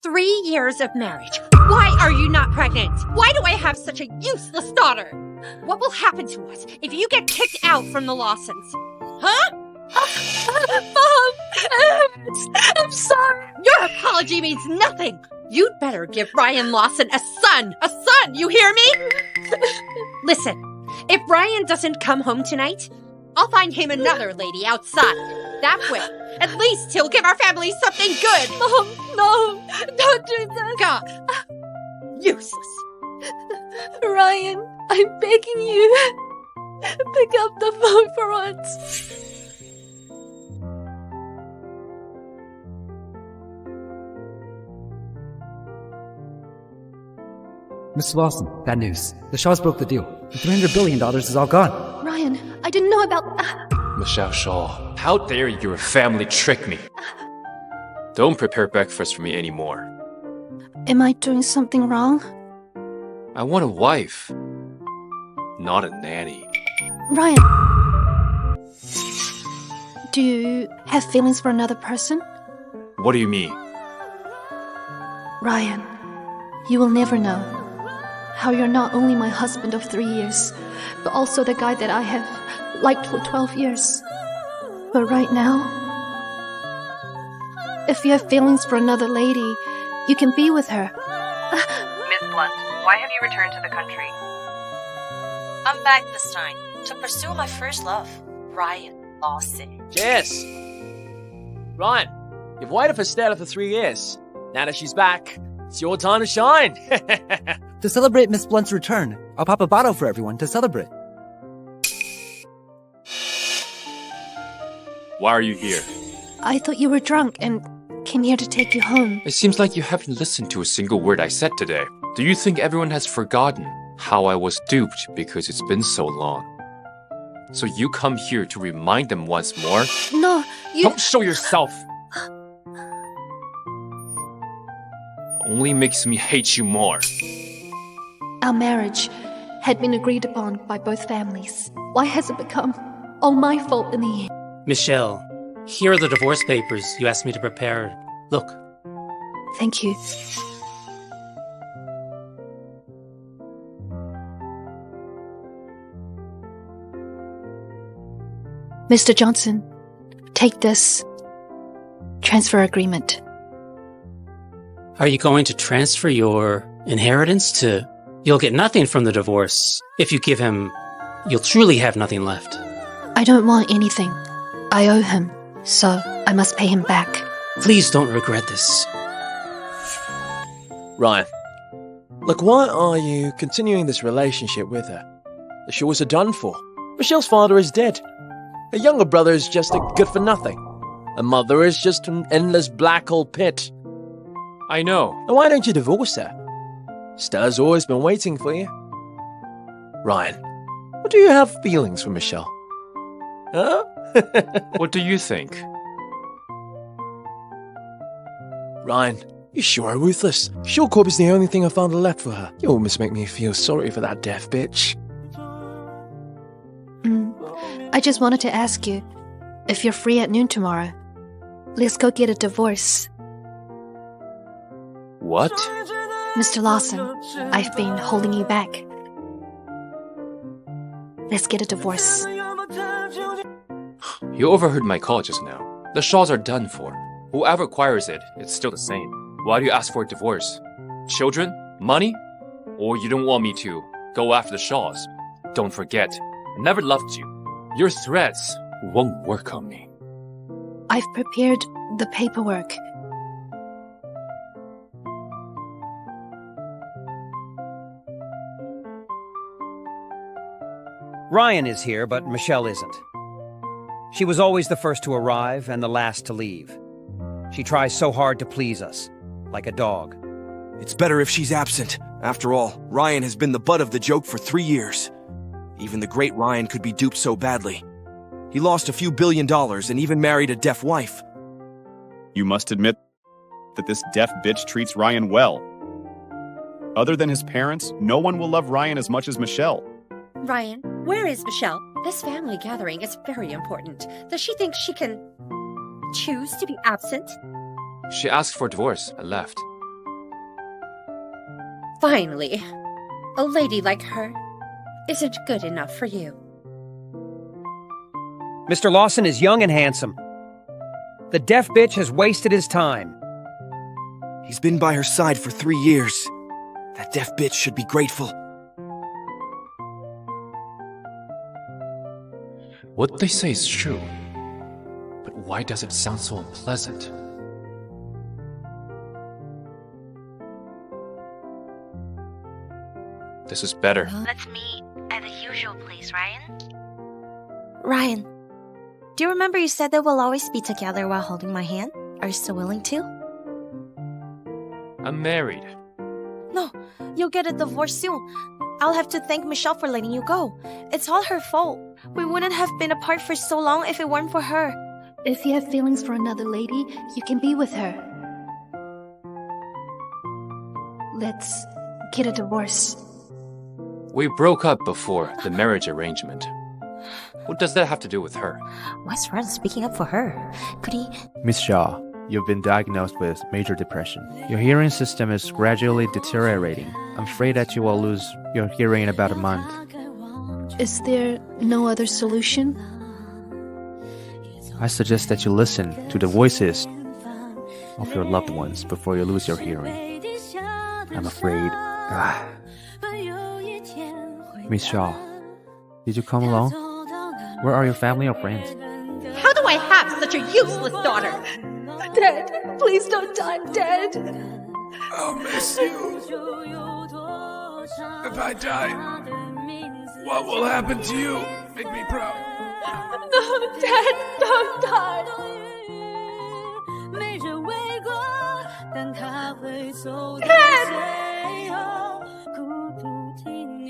3 years of marriage. Why are you not pregnant? Why do I have such a useless daughter? What will happen to us if you get kicked out from the Lawsons? Huh? Mom, I'm sorry. Your apology means nothing. You'd better give Ryan Lawson a son. A son, you hear me? Listen, if Ryan doesn't come home tonight, I'll find him another lady outside. That way, at least he'll give our family something good. Mom, no, don't do that. God, useless. Ryan, I'm begging you. Pick up the phone for once. Mr. Lawson, bad news. The Shaws broke the deal. The $300 billion is all gone. Ryan, I didn't know about... Michelle Shaw, how dare your family trick me? Don't prepare breakfast for me anymore. Am I doing something wrong? I want a wife, not a nanny. Ryan, do you have feelings for another person? What do you mean? Ryan, you will never know how you're not only my husband of 3 years, but also the guy that I have liked for 12 years. But right now, if you have feelings for another lady, you can be with her. Miss Blunt, why have you returned to the country? I'm back this time to pursue my first love, Ryan Lawson. Cheers! Ryan, you've waited for Stella for 3 years. Now that she's back, it's your time to shine. To celebrate Miss Blunt's return, I'll pop a bottle for everyone to celebrate. Why are you here? I thought you were drunk and came here to take you home. It seems like you haven't listened to a single word I said today. Do you think everyone has forgotten how I was duped because it's been so long? So you come here to remind them once more? No, you... Don't show yourself! Only makes me hate you more. Our marriage had been agreed upon by both families. Why has it become all my fault in the end? Michelle, here are the divorce papers you asked me to prepare. Look. Thank you. Mr. Johnson, take this transfer agreement. Are you going to transfer your inheritance to... You'll get nothing from the divorce. If you give him, you'll truly have nothing left. I don't want anything. I owe him, so I must pay him back. Please don't regret this. Ryan, look, why are you continuing this relationship with her? The Shaws are done for. Michelle's father is dead. Her younger brother is just a good-for-nothing. Her mother is just an endless black hole pit. I know. Now why don't you divorce her? Stella's always been waiting for you. Ryan, what do you have feelings for Michelle? Huh? What do you think? Ryan, you sure are ruthless. Shawcorp is the only thing I found left for her. You almost make me feel sorry for that deaf bitch. I just wanted to ask you, if you're free at noon tomorrow, let's go get a divorce. What? Mr. Lawson, I've been holding you back. Let's get a divorce. You overheard my call just now. The Shaws are done for. Whoever acquires it, it's still the same. Why do you ask for a divorce? Children? Money? Or you don't want me to go after the Shaws? Don't forget, I never loved you. Your threats won't work on me. I've prepared the paperwork. Ryan is here, but Michelle isn't. She was always the first to arrive and the last to leave. She tries so hard to please us, like a dog. It's better if she's absent. After all, Ryan has been the butt of the joke for 3 years. Even the great Ryan could be duped so badly. He lost a few $1 billion and even married a deaf wife. You must admit that this deaf bitch treats Ryan well. Other than his parents, no one will love Ryan as much as Michelle. Ryan, where is Michelle? This family gathering is very important. Does she think she can choose to be absent? She asked for a divorce. I left. Finally, a lady like her isn't good enough for you. Mr. Lawson is young and handsome. The deaf bitch has wasted his time. He's been by her side for 3 years. That deaf bitch should be grateful. What they say is true. But why does it sound so unpleasant? This is better. Let's meet at the usual place, Ryan. Ryan, do you remember you said that we'll always be together while holding my hand? Are you still willing to? I'm married. No, you'll get a divorce soon. I'll have to thank Michelle for letting you go. It's all her fault. We wouldn't have been apart for so long if it weren't for her. If you have feelings for another lady, you can be with her. Let's get a divorce. We broke up before the marriage arrangement. What does that have to do with her? Why's Ryan speaking up for her? Could he... Miss Shaw, you've been diagnosed with major depression. Your hearing system is gradually deteriorating. I'm afraid that you will lose your hearing in about a month. Is there no other solution? I suggest that you listen to the voices of your loved ones before you lose your hearing. I'm afraid... Miss Shaw, did you come along? Where are your family or friends? How do I have such a useless daughter? Dad, please don't die, Dad. I'll miss you. If I die, what will happen to you? Make me proud. No, Dad, don't die. Dad!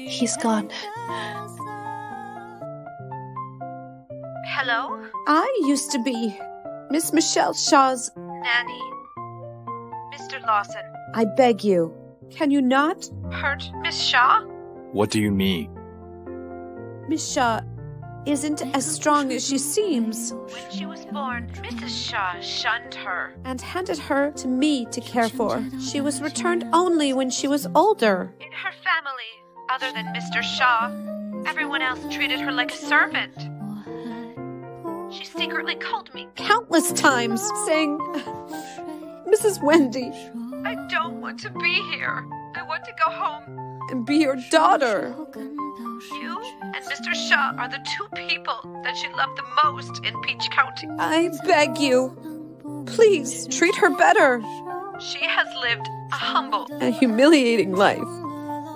He's gone. Hello? I used to be Miss Michelle Shaw's nanny. Mr. Lawson. I beg you, can you not Hurt Miss Shaw? What do you mean? Miss Shaw isn't as strong as she seems. When she was born, Mrs. Shaw shunned her And handed her to me to care for. She was returned only when she was older. in her family. Other than Mr. Shaw, everyone else treated her like a servant. She secretly called me. Countless times, saying, Mrs. Wendy, I don't want to be here. I want to go home. and be your daughter. You and Mr. Shaw are the two people that she loved the most in Peach County. I beg you, please treat her better. She has lived a humble, A humiliating life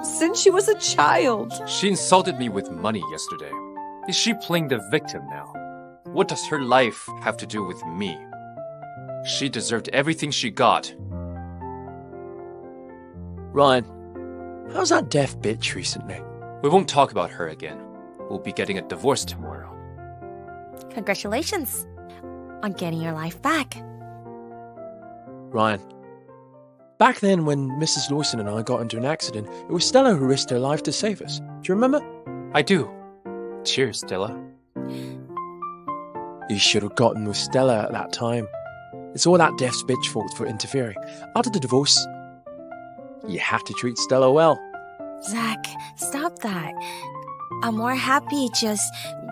since she was a child. She insulted me with money yesterday. Is she playing the victim now? What does her life have to do with me? She deserved everything she got. Ryan, how's that deaf bitch recently? We won't talk about her again. We'll be getting a divorce tomorrow. Congratulations on getting your life back. Ryan, back then when Mrs. Lawson and I got into an accident, it was Stella who risked her life to save us. Do you remember? I do. Cheers, Stella. You should have gotten with Stella at that time. It's all that deaf bitch fault for interfering. After the divorce, you have to treat Stella well. Zach, stop that. I'm more happy just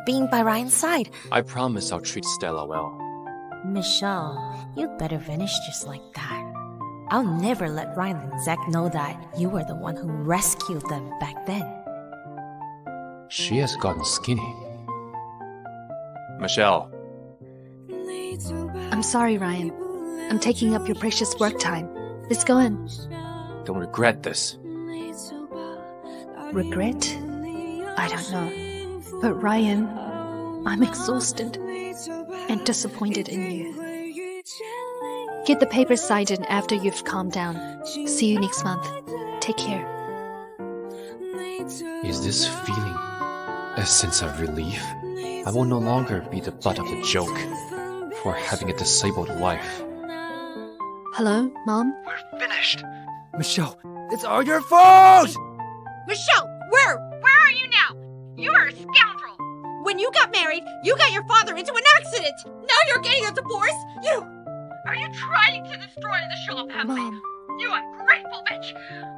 being by Ryan's side. I promise I'll treat Stella well. Michelle, you'd better finish just like that. I'll never let Ryan and Zach know that you were the one who rescued them back then. She has gotten skinny. Michelle. I'm sorry, Ryan. I'm taking up your precious work time. Let's go in. Don't regret this. Regret? I don't know. But Ryan, I'm exhausted and disappointed in you. Get the papers signed in after you've calmed down. See you next month. Take care. Is this feeling a sense of relief? I will no longer be the butt of the joke for having a disabled wife. Hello, Mom? We're finished. Michelle, it's all your fault! Michelle, where are you now? You're a scoundrel. When you got married, you got your father into an accident. Now you're getting a divorce. Are you trying to destroy the Shaw family? Mom. You ungrateful bitch!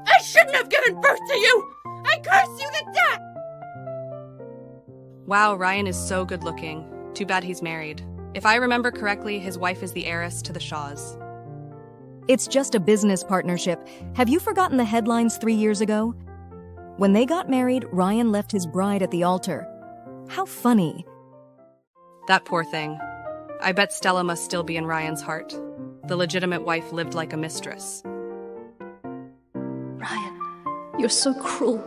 I shouldn't have given birth to you! I curse you to death! Wow, Ryan is so good looking. Too bad he's married. If I remember correctly, his wife is the heiress to the Shaws. It's just a business partnership. Have you forgotten the headlines 3 years ago? When they got married, Ryan left his bride at the altar. How funny. That poor thing. I bet Stella must still be in Ryan's heart. The legitimate wife lived like a mistress. Ryan, you're so cruel.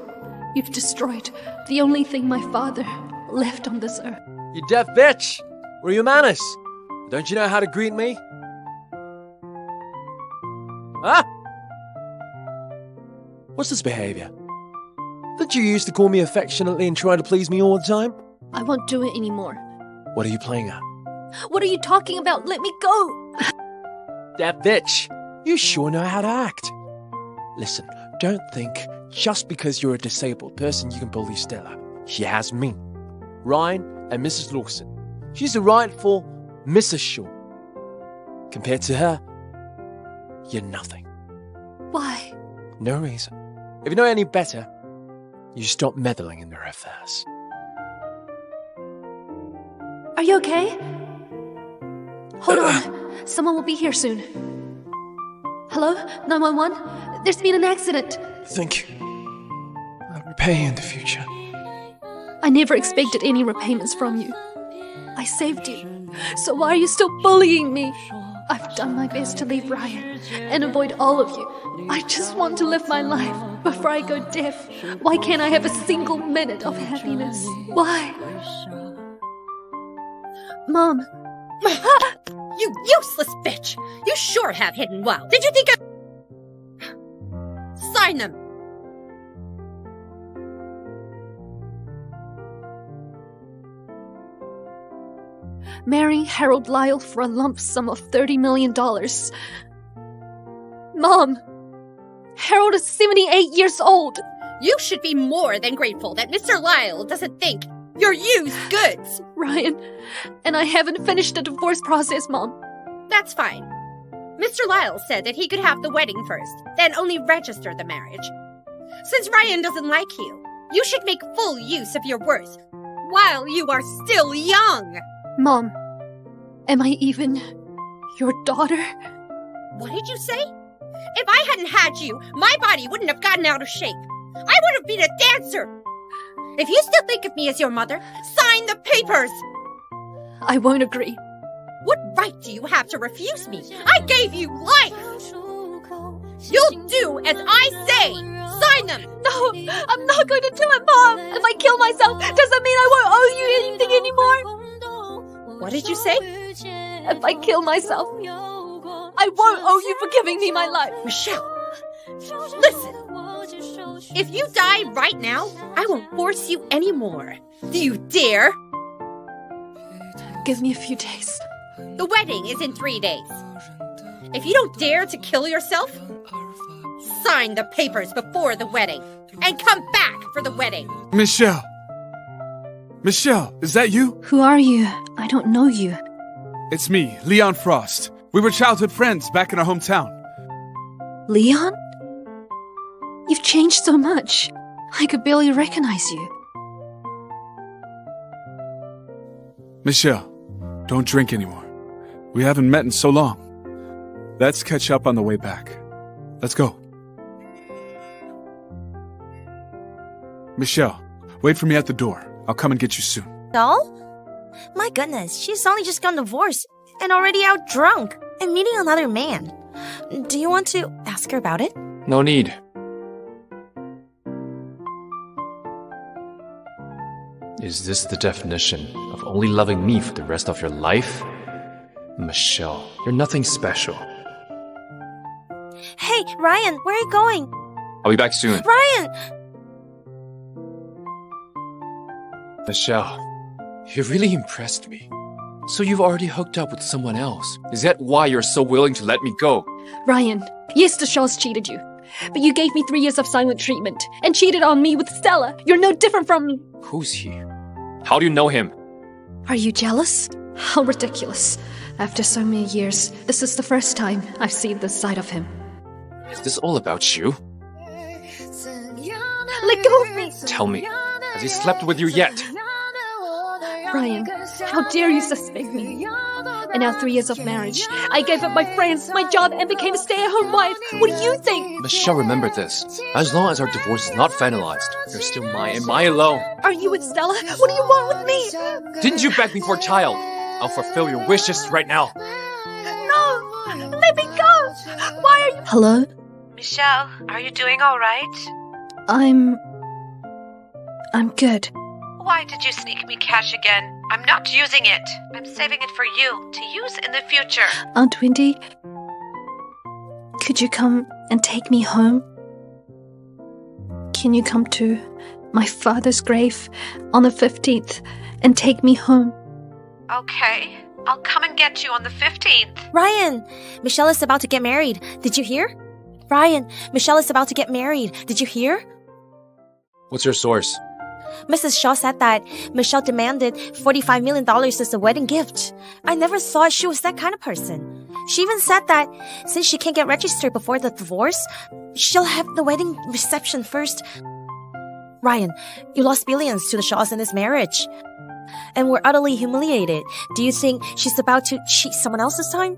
You've destroyed the only thing my father left on this earth. You deaf bitch! Where are your manners? Don't you know how to greet me? Huh? What's this behavior? Did you used to call me affectionately and try to please me all the time? I won't do it anymore. What are you playing at? What are you talking about? Let me go! That bitch! You sure know how to act. Listen, don't think just because you're a disabled person you can bully Stella. She has me, Ryan, and Mrs. Lawson. She's the rightful Mrs. Shaw. Compared to her, you're nothing. Why? No reason. If you know any better, you stop meddling in their affairs. Are you okay? Hold on. Someone will be here soon. Hello? 911? There's been an accident. Thank you. I'll repay you in the future. I never expected any repayments from you. I saved you. So why are you still bullying me? I've done my best to leave Ryan and avoid all of you. I just want to live my life before I go deaf. Why can't I have a single minute of happiness? Why? Mom. You useless bitch! You sure have hidden well. Did you think I... Sign them! Marry Harold Lyle for a lump sum of $30 million. Mom! Harold is 78 years old! You should be more than grateful that Mr. Lyle doesn't think you're used goods! Ryan, and I haven't finished the divorce process, Mom. That's fine. Mr. Lyle said that he could have the wedding first, then only register the marriage. Since Ryan doesn't like you, you should make full use of your worth while you are still young! Mom, am I even your daughter? What did you say? If I hadn't had you, my body wouldn't have gotten out of shape. I would have been a dancer. If you still think of me as your mother, sign the papers! I won't agree. What right do you have to refuse me? I gave you life! You'll do as I say! Sign them! No, I'm not going to do it, Mom! If I kill myself, does that mean I won't owe you anything anymore? What did you say? If I kill myself, I won't owe you for giving me my life. Michelle, listen. If you die right now, I won't force you anymore. Do you dare? Give me a few days. The wedding is in 3 days. If you don't dare to kill yourself, sign the papers before the wedding and come back for the wedding. Michelle! Michelle, is that you? Who are you? I don't know you. It's me, Leon Frost. We were childhood friends back in our hometown. Leon? You've changed so much. I could barely recognize you. Michelle, don't drink anymore. We haven't met in so long. Let's catch up on the way back. Let's go. Michelle, wait for me at the door. I'll come and get you soon. Doll? My goodness, she's only just gotten divorced and already out drunk and meeting another man. Do you want to ask her about it? No need. Is this the definition of only loving me for the rest of your life? Michelle, you're nothing special. Hey, Ryan, where are you going? I'll be back soon. Ryan! Michelle, you really impressed me. So you've already hooked up with someone else. Is that why you're so willing to let me go? Ryan, yes, the Shaws cheated you. But you gave me 3 years of silent treatment and cheated on me with Stella. You're no different from me. Who's he? How do you know him? Are you jealous? How ridiculous. After so many years, this is the first time I've seen this side of him. Is this all about you? Let go of me! Tell me, has he slept with you yet? Ryan, how dare you suspect me? And now 3 years of marriage, I gave up my friends, my job, and became a stay-at-home wife. What do you think? Michelle, remember this. As long as our divorce is not finalized, you're still mine and mine alone. Are you with Stella? What do you want with me? Didn't you beg me for a child? I'll fulfill your wishes right now. No! Let me go! Why are you... Hello? Michelle, are you doing all right? I'm good. Why did you sneak me cash again? I'm not using it. I'm saving it for you to use in the future. Aunt Wendy, could you come and take me home? Can you come to my father's grave on the 15th and take me home? Okay, I'll come and get you on the 15th. Ryan, Michelle is about to get married. Did you hear? Ryan, Michelle is about to get married. Did you hear? What's your source? Mrs. Shaw said that Michelle demanded $45 million as a wedding gift. I never thought she was that kind of person. She even said that since she can't get registered before the divorce, she'll have the wedding reception first. Ryan, you lost billions to the Shaws in this marriage. And we're utterly humiliated. Do you think she's about to cheat someone else this time?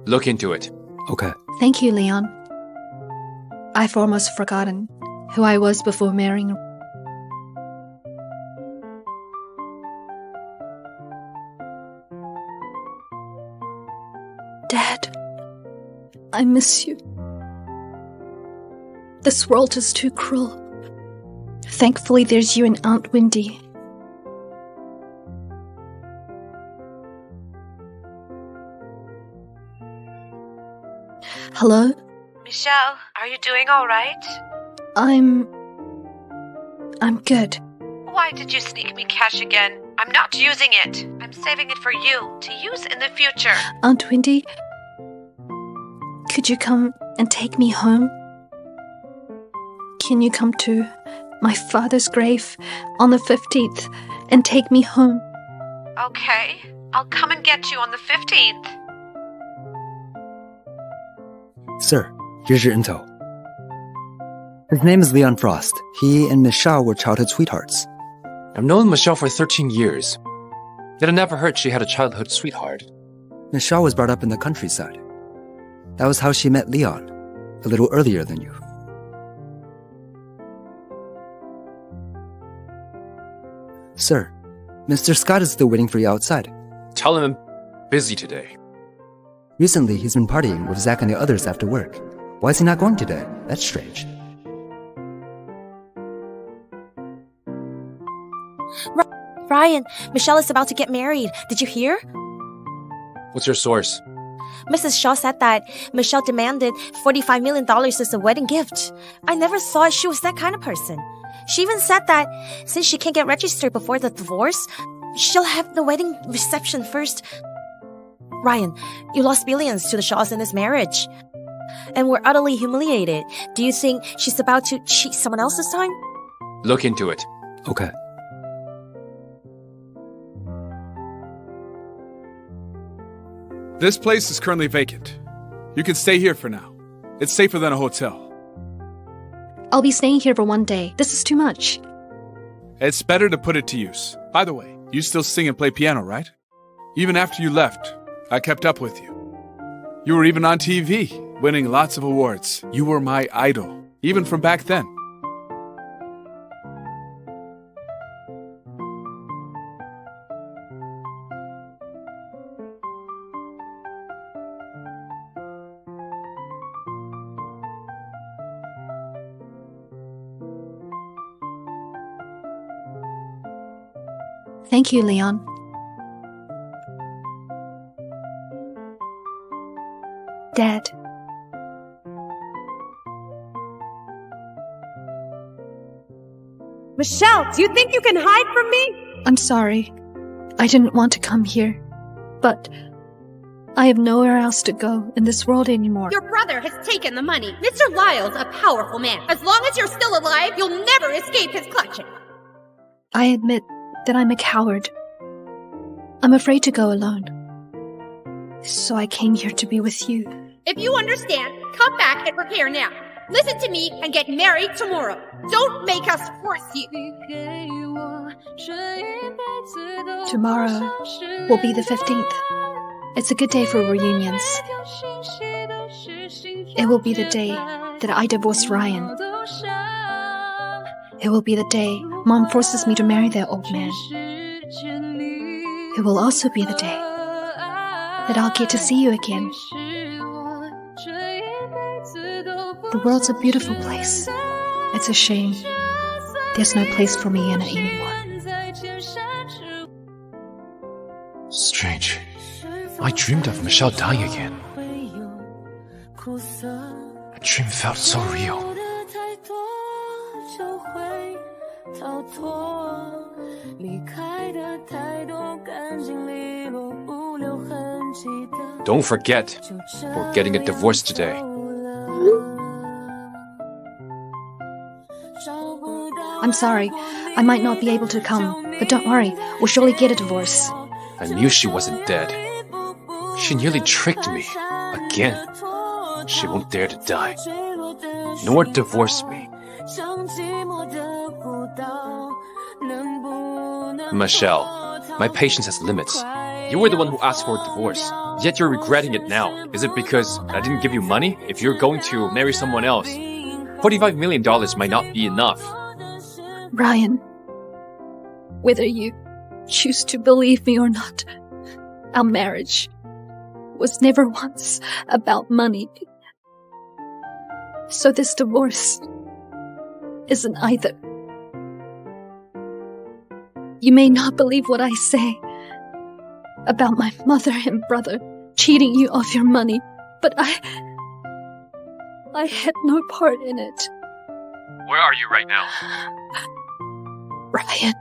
Look into it. Okay. Thank you, Leon. I've almost forgotten who I was before marrying. Dad, I miss you. This world is too cruel. Thankfully, there's you and Aunt Wendy. Hello? Michelle, are you doing all right? I'm good. Why did you sneak me cash again? I'm not using it. I'm saving it for you to use in the future. Aunt Wendy, could you come and take me home? Can you come to my father's grave on the 15th and take me home? Okay, I'll come and get you on the 15th. Sir, here's your intel. His name is Leon Frost. He and Miss Shaw were childhood sweethearts. I've known Michelle for 13 years. Yet I never heard she had a childhood sweetheart. Miss Shaw was brought up in the countryside. That was how she met Leon, a little earlier than you. Sir, Mr. Scott is still waiting for you outside. Tell him I'm busy today. Recently, he's been partying with Zach and the others after work. Why is he not going today? That's strange. Ryan, Michelle is about to get married. Did you hear? What's your source? Mrs. Shaw said that Michelle demanded $45 million as a wedding gift. I never thought she was that kind of person. She even said that since she can't get registered before the divorce, she'll have the wedding reception first. Ryan, you lost billions to the Shaws in this marriage. And we're utterly humiliated. Do you think she's about to cheat someone else this time? Look into it. Okay. This place is currently vacant. You can stay here for now. It's safer than a hotel. I'll be staying here for 1 day. This is too much. It's better to put it to use. By the way, you still sing and play piano, right? Even after you left, I kept up with you. You were even on TV, winning lots of awards. You were my idol, even from back then. Thank you, Leon. Dad. Michelle, do you think you can hide from me? I'm sorry. I didn't want to come here, but I have nowhere else to go in this world anymore. Your brother has taken the money. Mr. Lyle's a powerful man. As long as you're still alive, you'll never escape his clutches. I admit that I'm a coward. I'm afraid to go alone. So I came here to be with you. If you understand, come back and prepare now. listen to me and get married tomorrow. Don't make us force you. Tomorrow will be the 15th. It's a good day for reunions. It will be the day that I divorce Ryan. It will be the day Mom forces me to marry that old man. It will also be the day that I'll get to see you again. The world's a beautiful place. It's a shame there's no place for me in it anymore. Strange. I dreamed of Michelle dying again. The dream felt so real. Don't forget, we're getting a divorce today. I'm sorry, I might not be able to come, but don't worry, we'll surely get a divorce. I knew she wasn't dead. She nearly tricked me. Again. She won't dare to die. Nor divorce me. Michelle, my patience has limits. You were the one who asked for a divorce. Yet you're regretting it now. Is it because I didn't give you money? If you're going to marry someone else, $45 million might not be enough. Ryan, whether you choose to believe me or not, our marriage was never once about money. So this divorce isn't either. You may not believe what I say about my mother and brother cheating you of your money, but I had no part in it. Where are you right now? Ryan,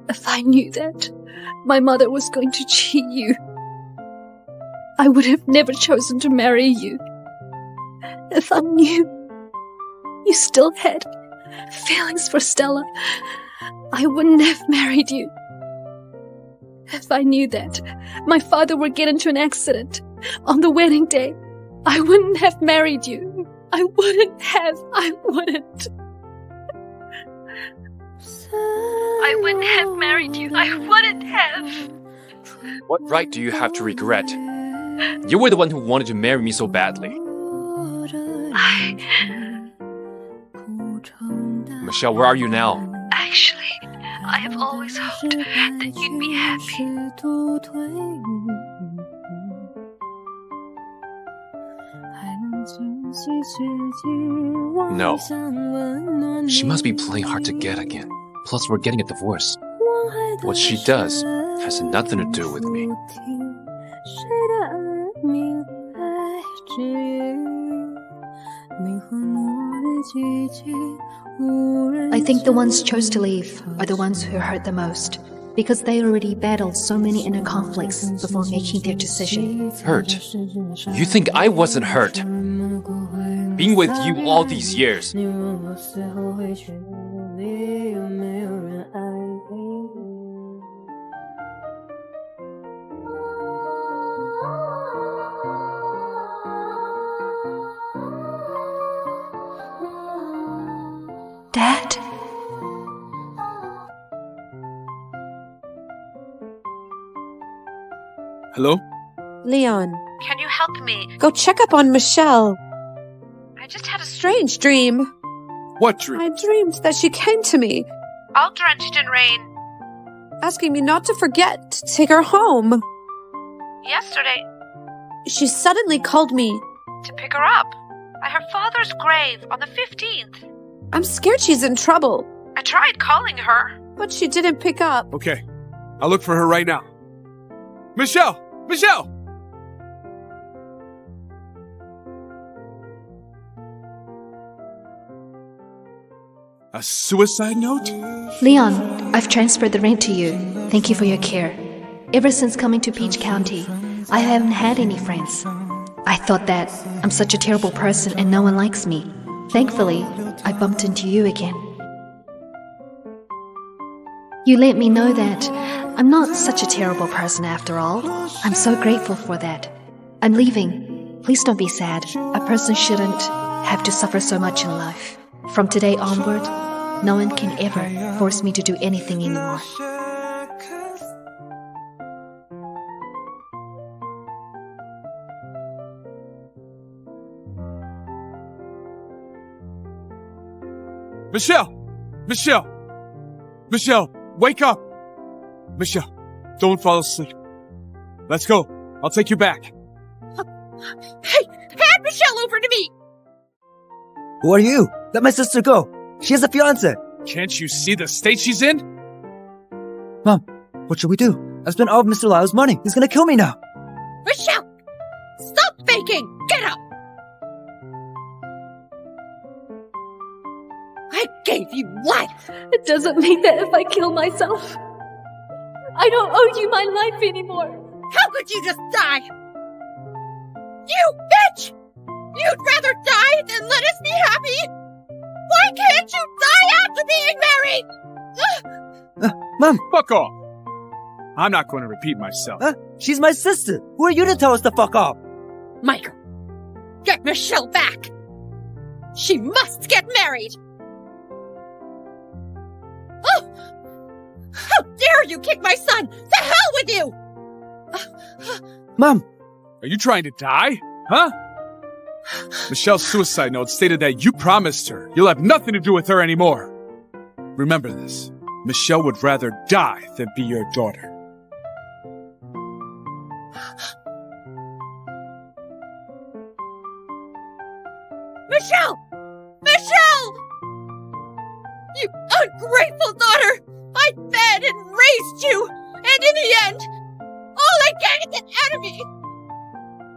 if I knew that my mother was going to cheat you, I would have never chosen to marry you. If I knew you still had feelings for Stella, I wouldn't have married you. If I knew that my father would get into an accident on the wedding day, I wouldn't have married you. I wouldn't. I wouldn't have married you. I wouldn't have. What right do you have to regret? You were the one who wanted to marry me so badly. Michelle, where are you now? Actually, I have always hoped that you'd be happy. No. She must be playing hard to get again. Plus, we're getting a divorce. What she does has nothing to do with me. I think the ones chose to leave are the ones who hurt the most, because they already battled so many inner conflicts before making their decision. Hurt? You think I wasn't hurt? Being with you all these years. Dad? Hello? Leon, Can you help me? go check up on Michelle. I just had a strange dream. What dream? I dreamed that she came to me, All drenched in rain. asking me not to forget to take her home. Yesterday, She suddenly called me. to pick her up. At her father's grave on the 15th. I'm scared she's in trouble, I tried calling her. but she didn't pick up. Okay, I'll look for her right now. Michelle! Michelle! A suicide note? Leon, I've transferred the rent to you. Thank you for your care. Ever since coming to Peach County, I haven't had any friends. I thought that I'm such a terrible person and no one likes me. Thankfully, I bumped into you again. You let me know that I'm not such a terrible person after all. I'm so grateful for that. I'm leaving. Please don't be sad. A person shouldn't have to suffer so much in life. From today onward, no one can ever force me to do anything anymore. Michelle! Michelle! Michelle, wake up! Michelle, don't fall asleep. Let's go. I'll take you back. Hey, hand Michelle over to me! Who are you? Let my sister go. She has a fiance. Can't you see the state she's in? Mom, what should we do? I've spent all of Mr. Lyle's money. He's gonna kill me now. Michelle! Stop faking! Get up! I gave you life! It doesn't mean that if I kill myself, I don't owe you my life anymore. How could you just die? You bitch! You'd rather die than let us be happy? Why can't you die after being married? Mom! Fuck off! I'm not going to repeat myself. She's my sister. Who are you to tell us to fuck off? Michael, get Michelle back! She must get married! Oh! How dare you kick my son! The hell with you! Mom! Are you trying to die? Huh? Michelle's suicide note stated that you promised her you'll have nothing to do with her anymore. Remember this. Michelle would rather die than be your daughter. Michelle! Michelle! You ungrateful daughter! I fed and raised you, and in the end, all I get is an enemy!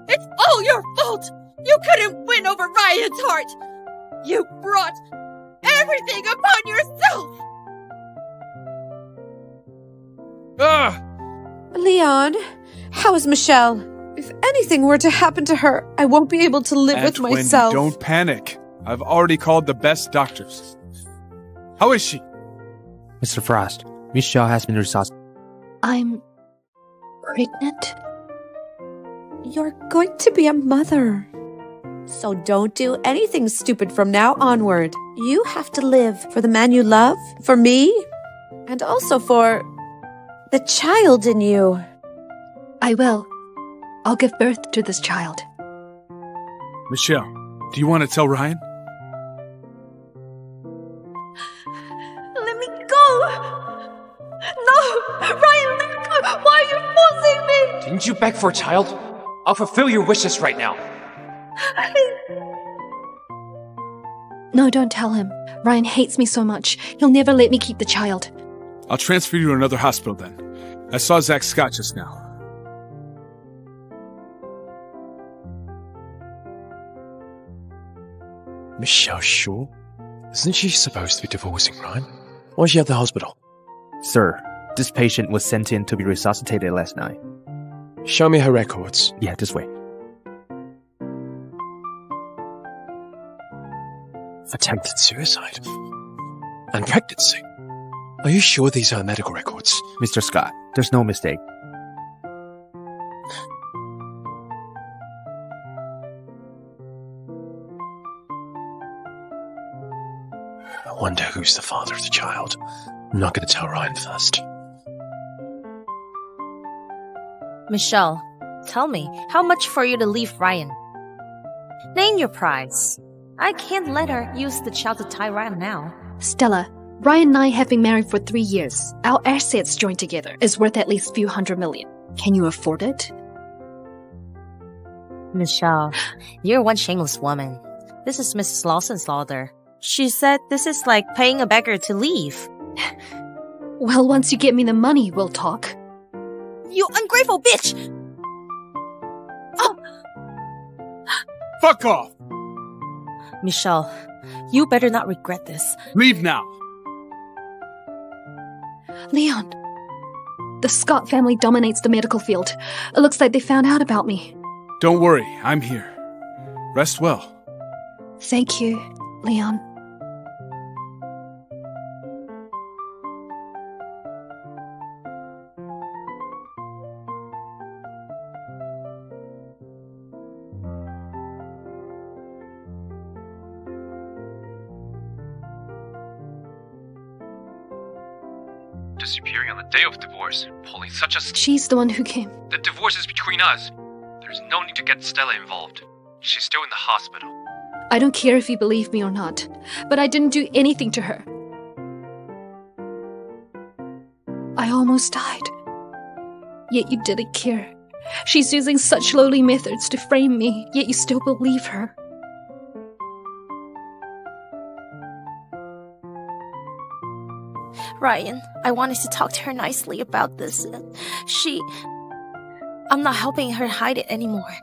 It's all your fault! You couldn't win over Ryan's heart! You brought everything upon yourself! Ah! Leon, how is Michelle? If anything were to happen to her, I won't be able to live with Wendy, myself. don't panic. I've already called the best doctors. How is she? Mr. Frost, Michelle has been resuscitated. I'm pregnant? You're going to be a mother. So don't do anything stupid from now onward. You have to live for the man you love, for me, and also for the child in you. I will. I'll give birth to this child. Michelle, do you want to tell Ryan? Let me go! No! Ryan, let me go! Why are you forcing me? Didn't you beg for a child? I'll fulfill your wishes right now. No, don't tell him. Ryan hates me so much. He'll never let me keep the child. I'll transfer you to another hospital then. I saw Zach Scott just now. Michelle Shaw? Isn't she supposed to be divorcing Ryan? Why is she at the hospital? Sir, this patient was sent in to be resuscitated last night. Show me her records. Yeah, this way. Attempted suicide. And pregnancy. Are you sure these are medical records? Mr. Scott, there's no mistake. I wonder who's the father of the child. I'm not going to tell Ryan first. Michelle, tell me, how much for you to leave Ryan? Name your price. I can't let her use the child to tie Ryan now. Stella, Ryan and I have been married for 3 years. Our assets joined together is worth at least few hundred million. Can you afford it? Michelle, you're one shameless woman. This is Mrs. Lawson's daughter. She said this is like paying a beggar to leave. Well, once you get me the money, we'll talk. You ungrateful bitch! Oh! Fuck off! Michelle, you better not regret this. Leave now! Leon, the Scott family dominates the medical field. It looks like they found out about me. Don't worry, I'm here. Rest well. Thank you, Leon. disappearing on the day of divorce, pulling such a... She's the one who came. The divorce is between us. There's no need to get Stella involved. She's still in the hospital. I don't care if you believe me or not, but I didn't do anything to her. I almost died. Yet you didn't care. She's using such lowly methods to frame me, yet you still believe her. Ryan, I wanted to talk to her nicely about this. I'm not helping her hide it anymore.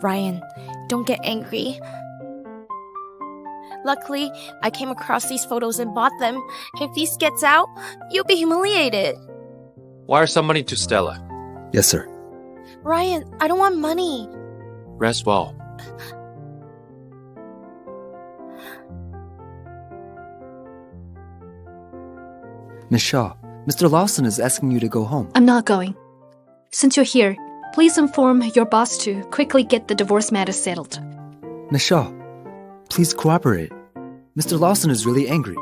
Ryan, don't get angry. Luckily, I came across these photos and bought them. If this gets out, you'll be humiliated. Wire some money to Stella. Yes, sir. Ryan, I don't want money. Rest well. Miss Shaw, Mr. Lawson is asking you to go home. I'm not going. Since you're here, please inform your boss to quickly get the divorce matter settled. Miss Shaw, please cooperate. Mr. Lawson is really angry.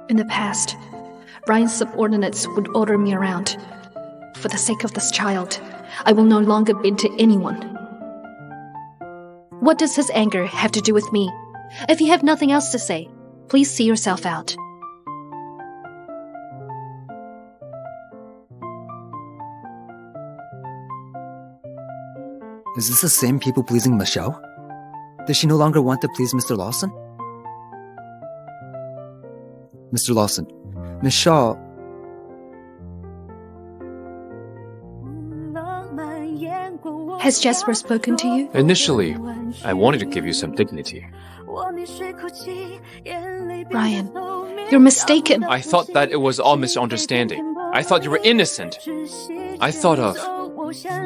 In the past, Ryan's subordinates would order me around. For the sake of this child, I will no longer bend to anyone. What does his anger have to do with me? If you have nothing else to say, please see yourself out. Is this the same people-pleasing Michelle? Does she no longer want to please Mr. Lawson? Mr. Lawson, Miss Shaw... Has Jasper spoken to you? Initially, I wanted to give you some dignity. Ryan, you're mistaken. I thought that it was all misunderstanding. I thought you were innocent. I thought of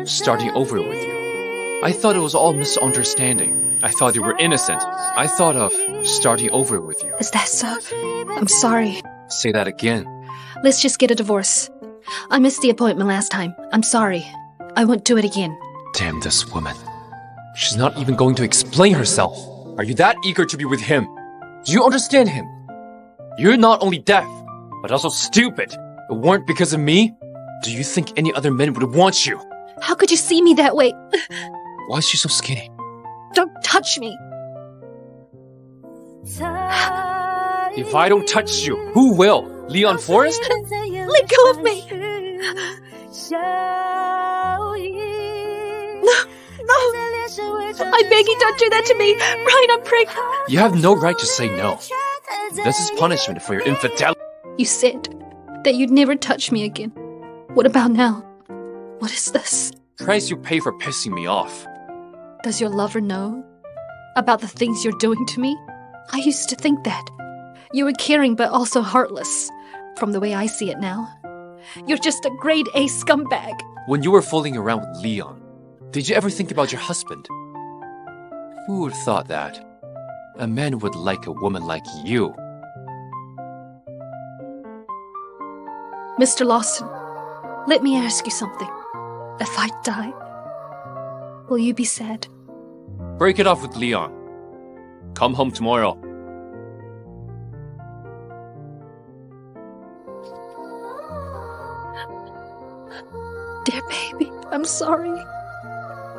starting over with you. I thought it was all misunderstanding. I thought you were innocent. I thought of starting over with you. Is that so? I'm sorry. Say that again. Let's just get a divorce. I missed the appointment last time. I'm sorry. I won't do it again. Damn this woman. She's not even going to explain herself. Are you that eager to be with him? Do you understand him? You're not only deaf, but also stupid. It weren't because of me? Do you think any other men would want you? How could you see me that way? Why is she so skinny? Don't touch me. If I don't touch you, who will? Leon Forrest? Let go of me. No. I beg you, don't do that to me. Ryan, I'm pregnant. You have no right to say no. This is punishment for your infidelity. You said that you'd never touch me again. What about now? What is this? Price you pay for pissing me off. Does your lover know about the things you're doing to me? I used to think that. You were caring but also heartless. From the way I see it now, you're just a grade A scumbag. When you were fooling around with Leon, did you ever think about your husband? Who would have thought that? A man would like a woman like you. Mr. Lawson, let me ask you something. If I die, will you be sad? Break it off with Leon. Come home tomorrow. Dear baby, I'm sorry.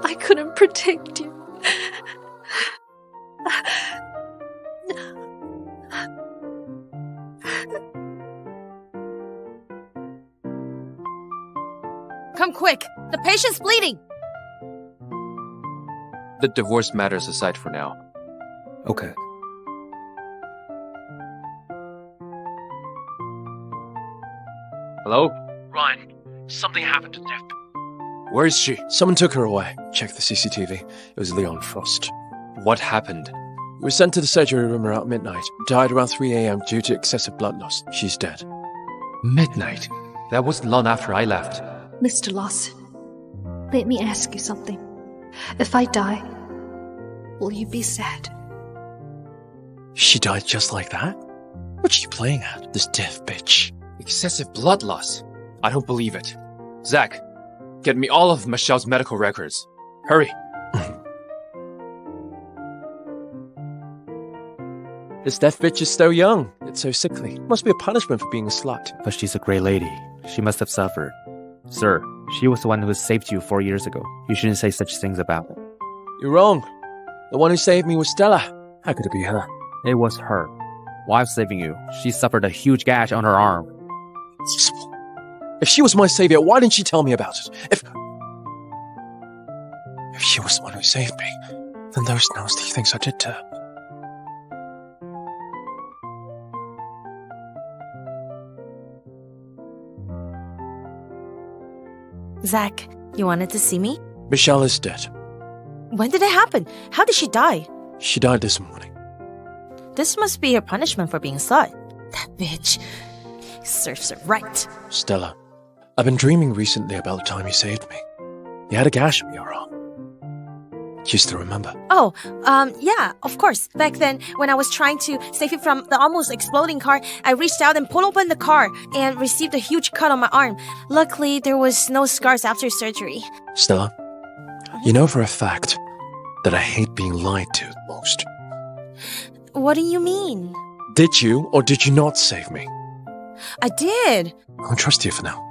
I couldn't protect you. Come quick! The patient's bleeding! The divorce matters aside for now. Okay. Hello? Ryan, something happened to Jeff. Where is she? Someone took her away. Check the CCTV. It was Leon Frost. What happened? We were sent to the surgery room around midnight. Died around 3 a.m. due to excessive blood loss. She's dead. Midnight? That wasn't long after I left. Mr. Lawson, let me ask you something. If I die, will you be sad? She died just like that? What's she playing at, this deaf bitch? Excessive blood loss? I don't believe it. Zach, get me all of Michelle's medical records. Hurry. This deaf bitch is so young. It's so sickly. Must be a punishment for being a slut. But she's a great lady. She must have suffered. Sir, she was the one who saved you 4 years ago. You shouldn't say such things about her. You're wrong. The one who saved me was Stella. How could it be her? It was her. While saving you, she suffered a huge gash on her arm. If she was my savior, why didn't she tell me about it? If she was the one who saved me, then those nasty things I did to her. Zach, you wanted to see me? Michelle is dead. When did it happen? How did she die? She died this morning. This must be her punishment for being a slut. That bitch. Serves her right. Stella, I've been dreaming recently about the time you saved me. You had a gash on your arm. Do you still remember? Oh, yeah, of course. Back then, when I was trying to save you from the almost exploding car, I reached out and pulled open the car and received a huge cut on my arm. Luckily, there was no scars after surgery. Stella, you know for a fact that I hate being lied to the most. What do you mean? Did you or did you not save me? I did. I'll trust you for now.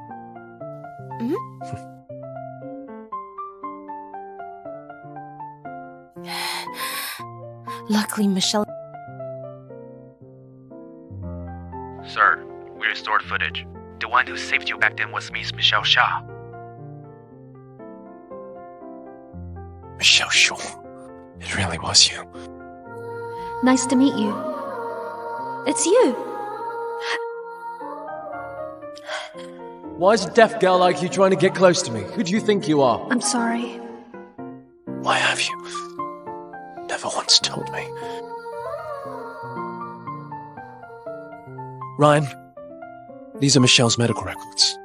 Luckily, Michelle... Sir, we restored footage. The one who saved you back then was Miss Michelle Shaw. Michelle Shaw. It really was you. Nice to meet you. It's you. Why is a deaf girl like you trying to get close to me? Who do you think you are? I'm sorry. Why have you never once told me? Ryan, these are Michelle's medical records.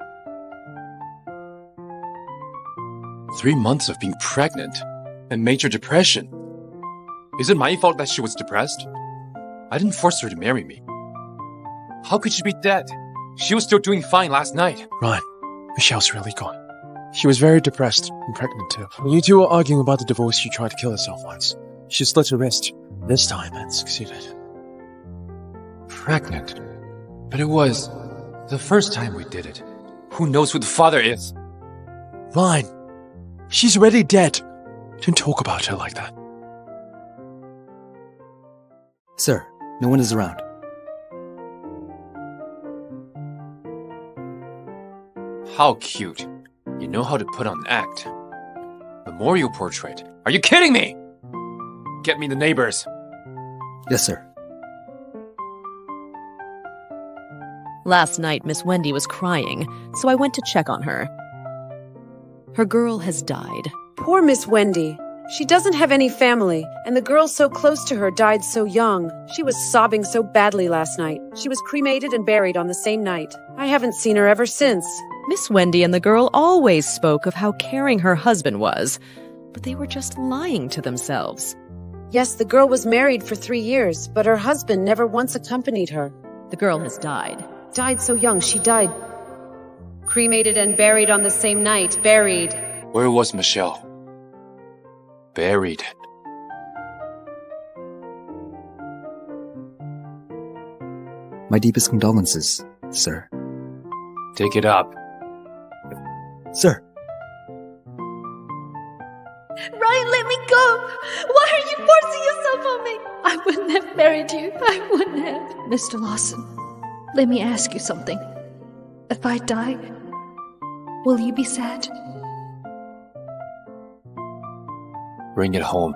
3 months of being pregnant and major depression. Is it my fault that she was depressed? I didn't force her to marry me. How could she be dead? She was still doing fine last night. Ryan, Michelle's really gone. She was very depressed and pregnant too. When you two were arguing about the divorce, she tried to kill herself once. She slit her wrist. This time it succeeded. Pregnant? But it was the first time we did it. Who knows who the father is? Ryan, she's already dead. Don't talk about her like that. Sir, no one is around. How cute. You know how to put on an act. Memorial portrait. Are you kidding me? Get me the neighbors. Yes, sir. Last night, Miss Wendy was crying, so I went to check on her. Her girl has died. Poor Miss Wendy. She doesn't have any family, and the girl so close to her died so young. She was sobbing so badly last night. She was cremated and buried on the same night. I haven't seen her ever since. Miss Wendy and the girl always spoke of how caring her husband was, but they were just lying to themselves. Yes, the girl was married for 3 years, but her husband never once accompanied her. The girl has died. Died so young, she died. Cremated and buried on the same night. Buried. Where was Michelle? Buried. My deepest condolences, sir. Take it up. Sir. Ryan, let me go! Why are you forcing yourself on me? I wouldn't have married you. I wouldn't have. Mr. Lawson, let me ask you something. If I die, will you be sad? Bring it home.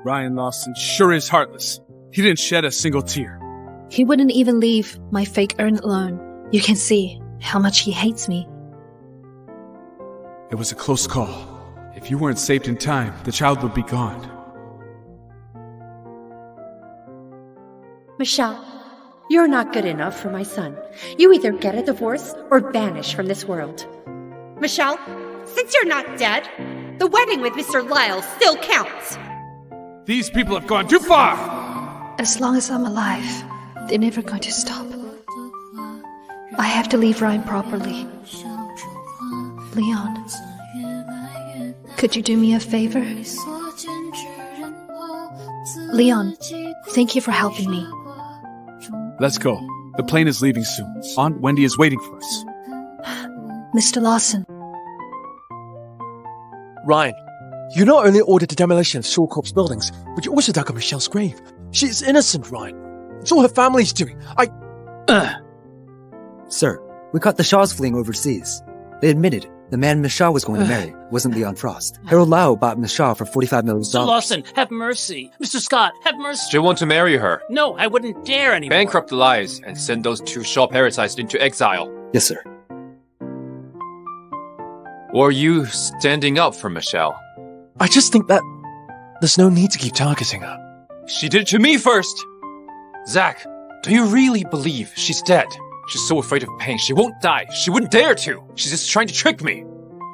Ryan Lawson sure is heartless. He didn't shed a single tear. He wouldn't even leave my fake urn alone. You can see how much he hates me. It was a close call. If you weren't saved in time, the child would be gone. Michelle, you're not good enough for my son. You either get a divorce or vanish from this world. Michelle, since you're not dead, the wedding with Mr. Lyle still counts. These people have gone too far! As long as I'm alive, they're never going to stop. I have to leave Ryan properly. Leon, Could you do me a favor? Leon, thank you for helping me. Let's go. The plane is leaving soon. Aunt Wendy is waiting for us. Mr. Lawson. Ryan, you not only ordered the demolition of Shaw Corp's buildings, but you also dug up Michelle's grave. She is innocent, Ryan. It's all her family's doing. Sir, we caught the Shaws fleeing overseas. They admitted the man Miss Shaw was going to marry wasn't Leon Frost. Harold Lau bought Miss Shaw for $45 million. Mr. Lawson, have mercy. Mr. Scott, have mercy. Do you want to marry her? No, I wouldn't dare anymore. Bankrupt the lies and send those two Shaw parasites into exile. Yes, sir. Or are you standing up for Michelle? I just think that there's no need to keep targeting her. She did it to me first! Zach, do you really believe she's dead? She's so afraid of pain, she won't die. She wouldn't dare to. She's just trying to trick me.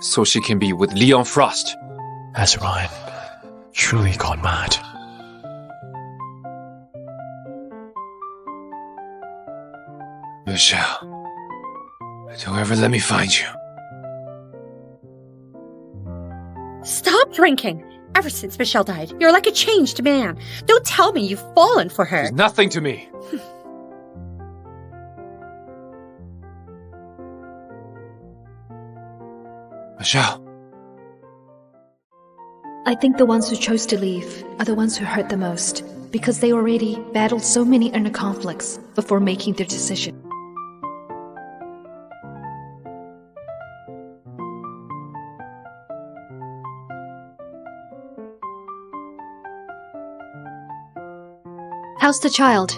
So she can be with Leon Frost. Has Ryan truly gone mad? Michelle, don't ever let me find you. Stop drinking! Ever since Michelle died, you're like a changed man. Don't tell me you've fallen for her. She's nothing to me. Michelle. I think the ones who chose to leave are the ones who hurt the most, because they already battled so many inner conflicts before making their decision. How's the child?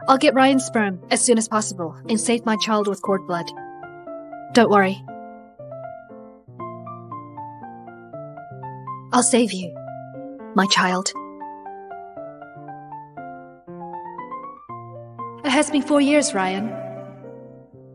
I'll get Ryan's sperm as soon as possible and save my child with cord blood. Don't worry. I'll save you, my child. It has been 4 years, Ryan.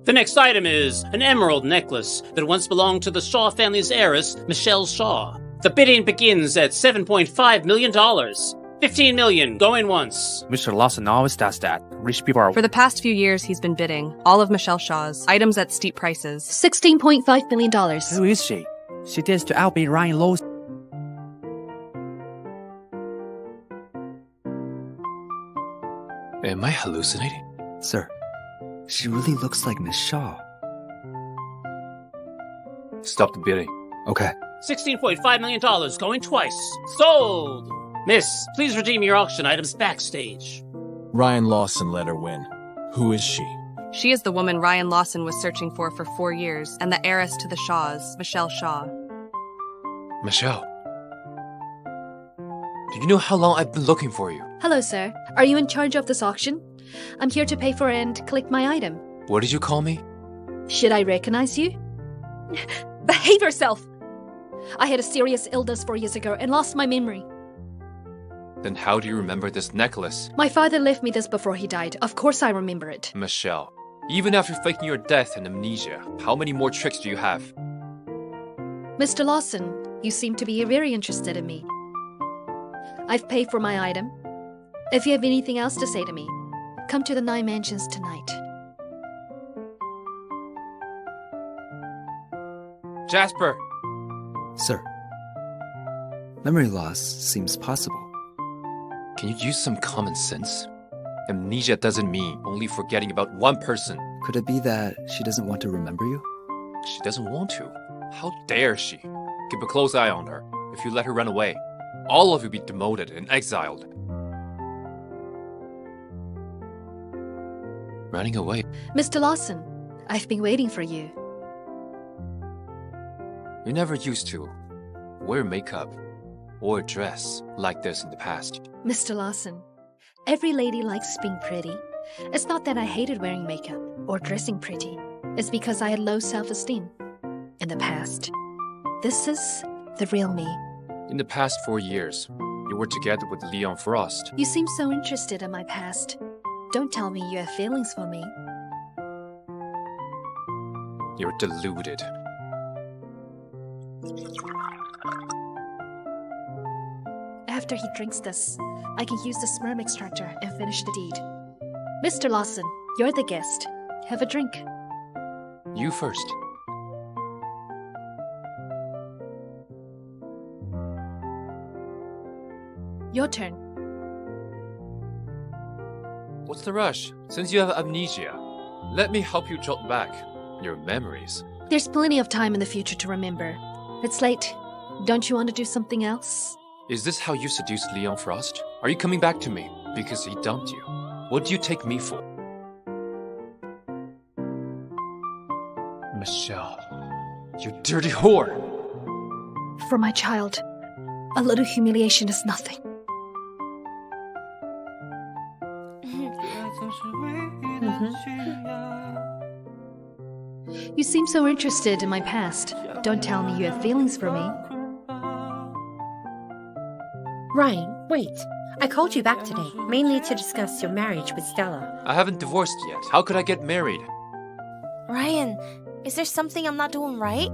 The next item is an emerald necklace that once belonged to the Shaw family's heiress, Michelle Shaw. The bidding begins at $7.5 million. $15 million, going once. Mr. Lawson always does that. Rich people are... For the past few years, he's been bidding all of Michelle Shaw's items at steep prices. $16.5 million. Who is she? She dares to outbid Ryan Lawson. Am I hallucinating? Sir, she really looks like Miss Shaw. Stop the bidding. Okay. $16.5 million, going twice. Sold! Miss, please redeem your auction items backstage. Ryan Lawson let her win. Who is she? She is the woman Ryan Lawson was searching for 4 years, and the heiress to the Shaws, Michelle Shaw. Michelle. Do you know how long I've been looking for you? Hello, sir. Are you in charge of this auction? I'm here to pay for and collect my item. What did you call me? Should I recognize you? Behave yourself! I had a serious illness 4 years ago and lost my memory. Then how do you remember this necklace? My father left me this before he died. Of course I remember it. Michelle, even after faking your death and amnesia, how many more tricks do you have? Mr. Lawson, you seem to be very interested in me. I've paid for my item. If you have anything else to say to me, come to the 9 Mansions tonight. Jasper! Sir, memory loss seems possible. Can you use some common sense? Amnesia doesn't mean only forgetting about one person. Could it be that she doesn't want to remember you? She doesn't want to. How dare she? Keep a close eye on her. If you let her run away, all of you will be demoted and exiled. Running away? Mr. Lawson, I've been waiting for you. You never used to wear makeup or dress like this in the past. Mr. Lawson, every lady likes being pretty. It's not that I hated wearing makeup or dressing pretty. It's because I had low self-esteem in the past. This is the real me. In the past 4 years, you were together with Leon Frost. You seem so interested in my past. Don't tell me you have feelings for me. You're deluded. After he drinks this, I can use the sperm extractor and finish the deed. Mr. Lawson, you're the guest. Have a drink. You first. Your turn. What's the rush? Since you have amnesia, let me help you jot back your memories. There's plenty of time in the future to remember. It's late. Don't you want to do something else? Is this how you seduced Leon Frost? Are you coming back to me because he dumped you? What do you take me for? Michelle, you dirty whore! For my child, a little humiliation is nothing. You seem so interested in my past. Don't tell me you have feelings for me. Ryan, wait. I called you back today, mainly to discuss your marriage with Stella. I haven't divorced yet. How could I get married? Ryan, is there something I'm not doing right?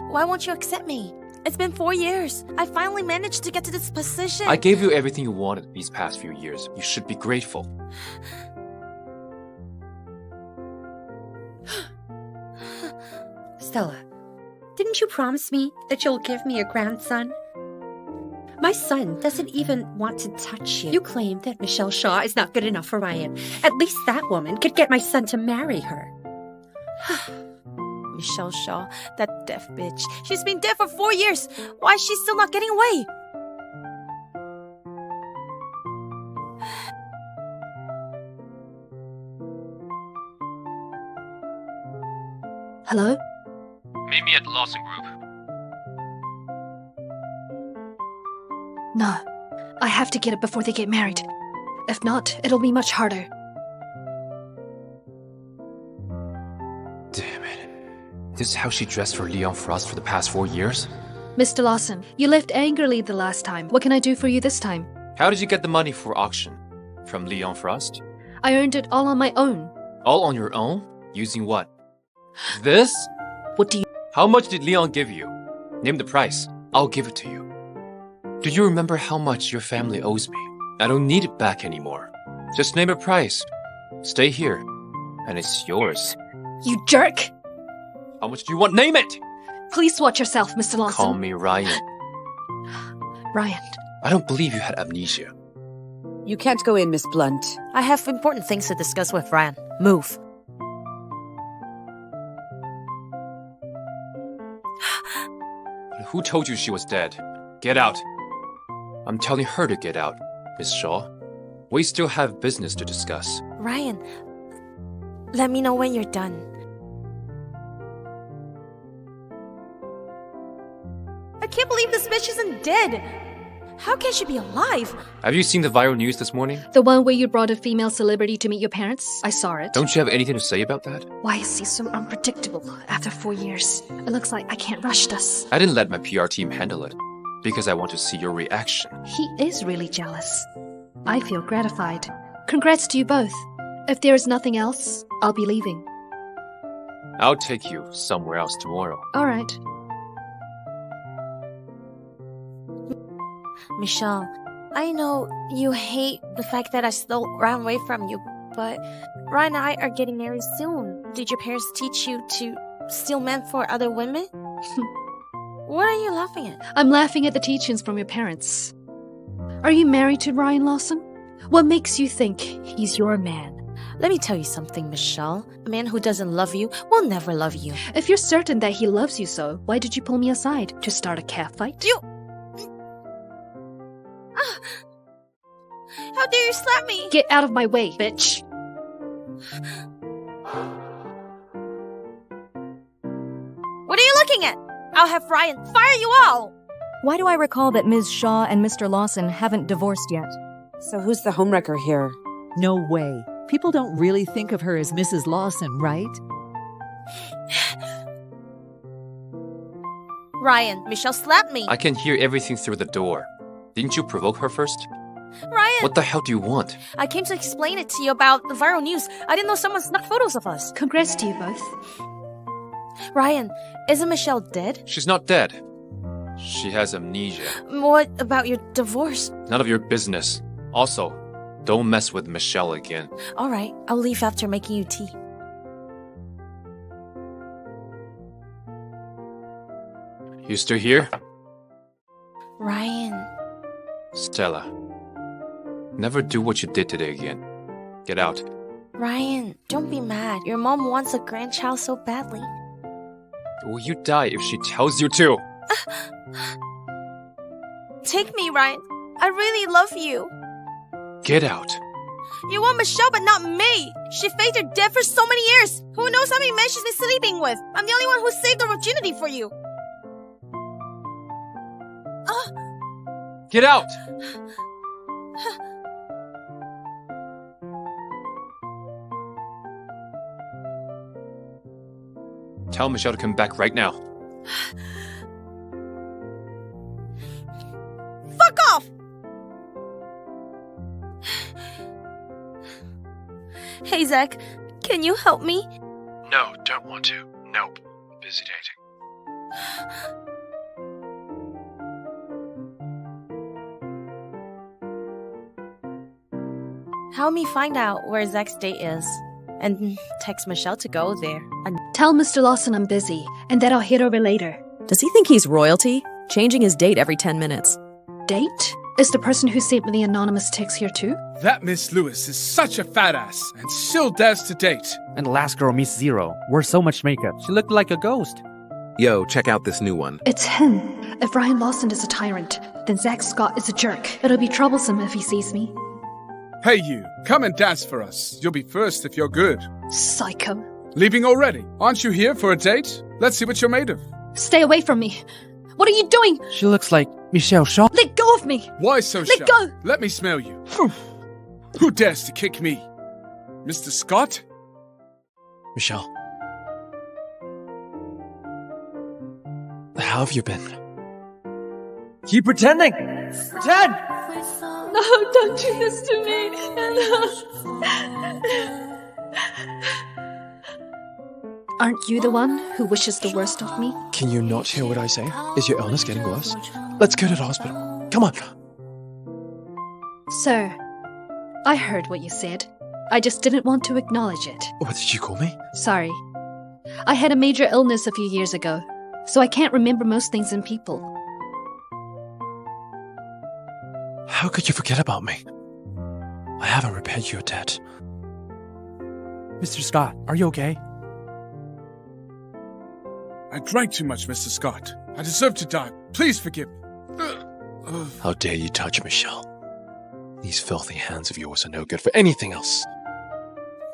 Why won't you accept me? It's been 4 years. I finally managed to get to this position. I gave you everything you wanted these past few years. You should be grateful. Stella, didn't you promise me that you'll give me a grandson? My son doesn't even want to touch you. You claim that Michelle Shaw is not good enough for Ryan. At least that woman could get my son to marry her. Michelle Shaw, that deaf bitch. She's been dead for 4 years. Why is she still not getting away? Hello? Meet me at Lawson Group. No. I have to get it before they get married. If not, it'll be much harder. Damn it. This is how she dressed for Leon Frost for the past 4 years? Mr. Lawson, you left angrily the last time. What can I do for you this time? How did you get the money for auction? From Leon Frost? I earned it all on my own. All on your own? Using what? This? What do you... How much did Leon give you? Name the price. I'll give it to you. Do you remember how much your family owes me? I don't need it back anymore. Just name a price. Stay here. And it's yours. You jerk! How much do you want? Name it! Please watch yourself, Mr. Lawson. Call me Ryan. Ryan. I don't believe you had amnesia. You can't go in, Miss Blunt. I have important things to discuss with Ryan. Move. Who told you she was dead? Get out. I'm telling her to get out, Miss Shaw. We still have business to discuss. Ryan, let me know when you're done. I can't believe this bitch isn't dead. How can she be alive? Have you seen the viral news this morning? The one where you brought a female celebrity to meet your parents? I saw it. Don't you have anything to say about that? Why is he so unpredictable after 4 years? It looks like I can't rush this. I didn't let my PR team handle it because I want to see your reaction. He is really jealous. I feel gratified. Congrats to you both. If there is nothing else, I'll be leaving. I'll take you somewhere else tomorrow. All right. Michelle, I know you hate the fact that I still ran away from you, but Ryan and I are getting married soon. Did your parents teach you to steal men for other women? What are you laughing at? I'm laughing at the teachings from your parents. Are you married to Ryan Lawson? What makes you think he's your man? Let me tell you something, Michelle. A man who doesn't love you will never love you. If you're certain that he loves you so, why did you pull me aside? To start a catfight? How dare you slap me? Get out of my way, bitch. What are you looking at? I'll have Ryan fire you all! Why do I recall that Ms. Shaw and Mr. Lawson haven't divorced yet? So who's the homewrecker here? No way. People don't really think of her as Mrs. Lawson, right? Ryan, Michelle slapped me. I can hear everything through the door. Didn't you provoke her first? Ryan! What the hell do you want? I came to explain it to you about the viral news. I didn't know someone snuck photos of us. Congrats to you both. Ryan, isn't Michelle dead? She's not dead. She has amnesia. What about your divorce? None of your business. Also, don't mess with Michelle again. All right, I'll leave after making you tea. You still here? Ryan. Stella, Never do what you did today again. Get out. Ryan, don't be mad. Your mom wants a grandchild so badly. Will you die if she tells you to? Take me, Ryan. I really love you. Get out. You want Michelle, but not me. She faked her death for so many years. Who knows how many men she's been sleeping with? I'm the only one who saved her virginity for you. Get out! Tell Michelle to come back right now. Fuck off! Hey, Zach, can you help me? No, don't want to. Nope. Busy dating. Help me find out where Zach's date is. And text Michelle to go there. And Tell Mr. Lawson I'm busy, and that I'll hit over later. Does he think he's royalty? Changing his date every 10 minutes. Date? Is the person who sent me the anonymous text here too? That Miss Lewis is such a fat ass, and still dares to date. And the last girl, Miss Zero, wore so much makeup. She looked like a ghost. Yo, check out this new one. It's him. If Ryan Lawson is a tyrant, then Zach Scott is a jerk. It'll be troublesome if he sees me. Hey you, come and dance for us. You'll be first if you're good. Psycho. Leaving already? Aren't you here for a date? Let's see what you're made of. Stay away from me. What are you doing? She looks like Michelle Shaw. Let go of me. Why so Let shy? go. Let me smell you. Who dares to kick me? Mr. Scott? Michelle. How have you been? Keep pretending! Pretend! No, don't do this to me. Aren't you the one who wishes the worst of me? Can you not hear what I say? Is your illness getting worse? Let's go to the hospital. Come on. Sir, I heard what you said. I just didn't want to acknowledge it. What did you call me? Sorry. I had a major illness a few years ago, so I can't remember most things in people. How could you forget about me? I haven't repaired your debt. Mr. Scott, are you okay? I drank too much, Mr. Scott. I deserve to die. Please forgive me. How dare you touch Michelle? These filthy hands of yours are no good for anything else.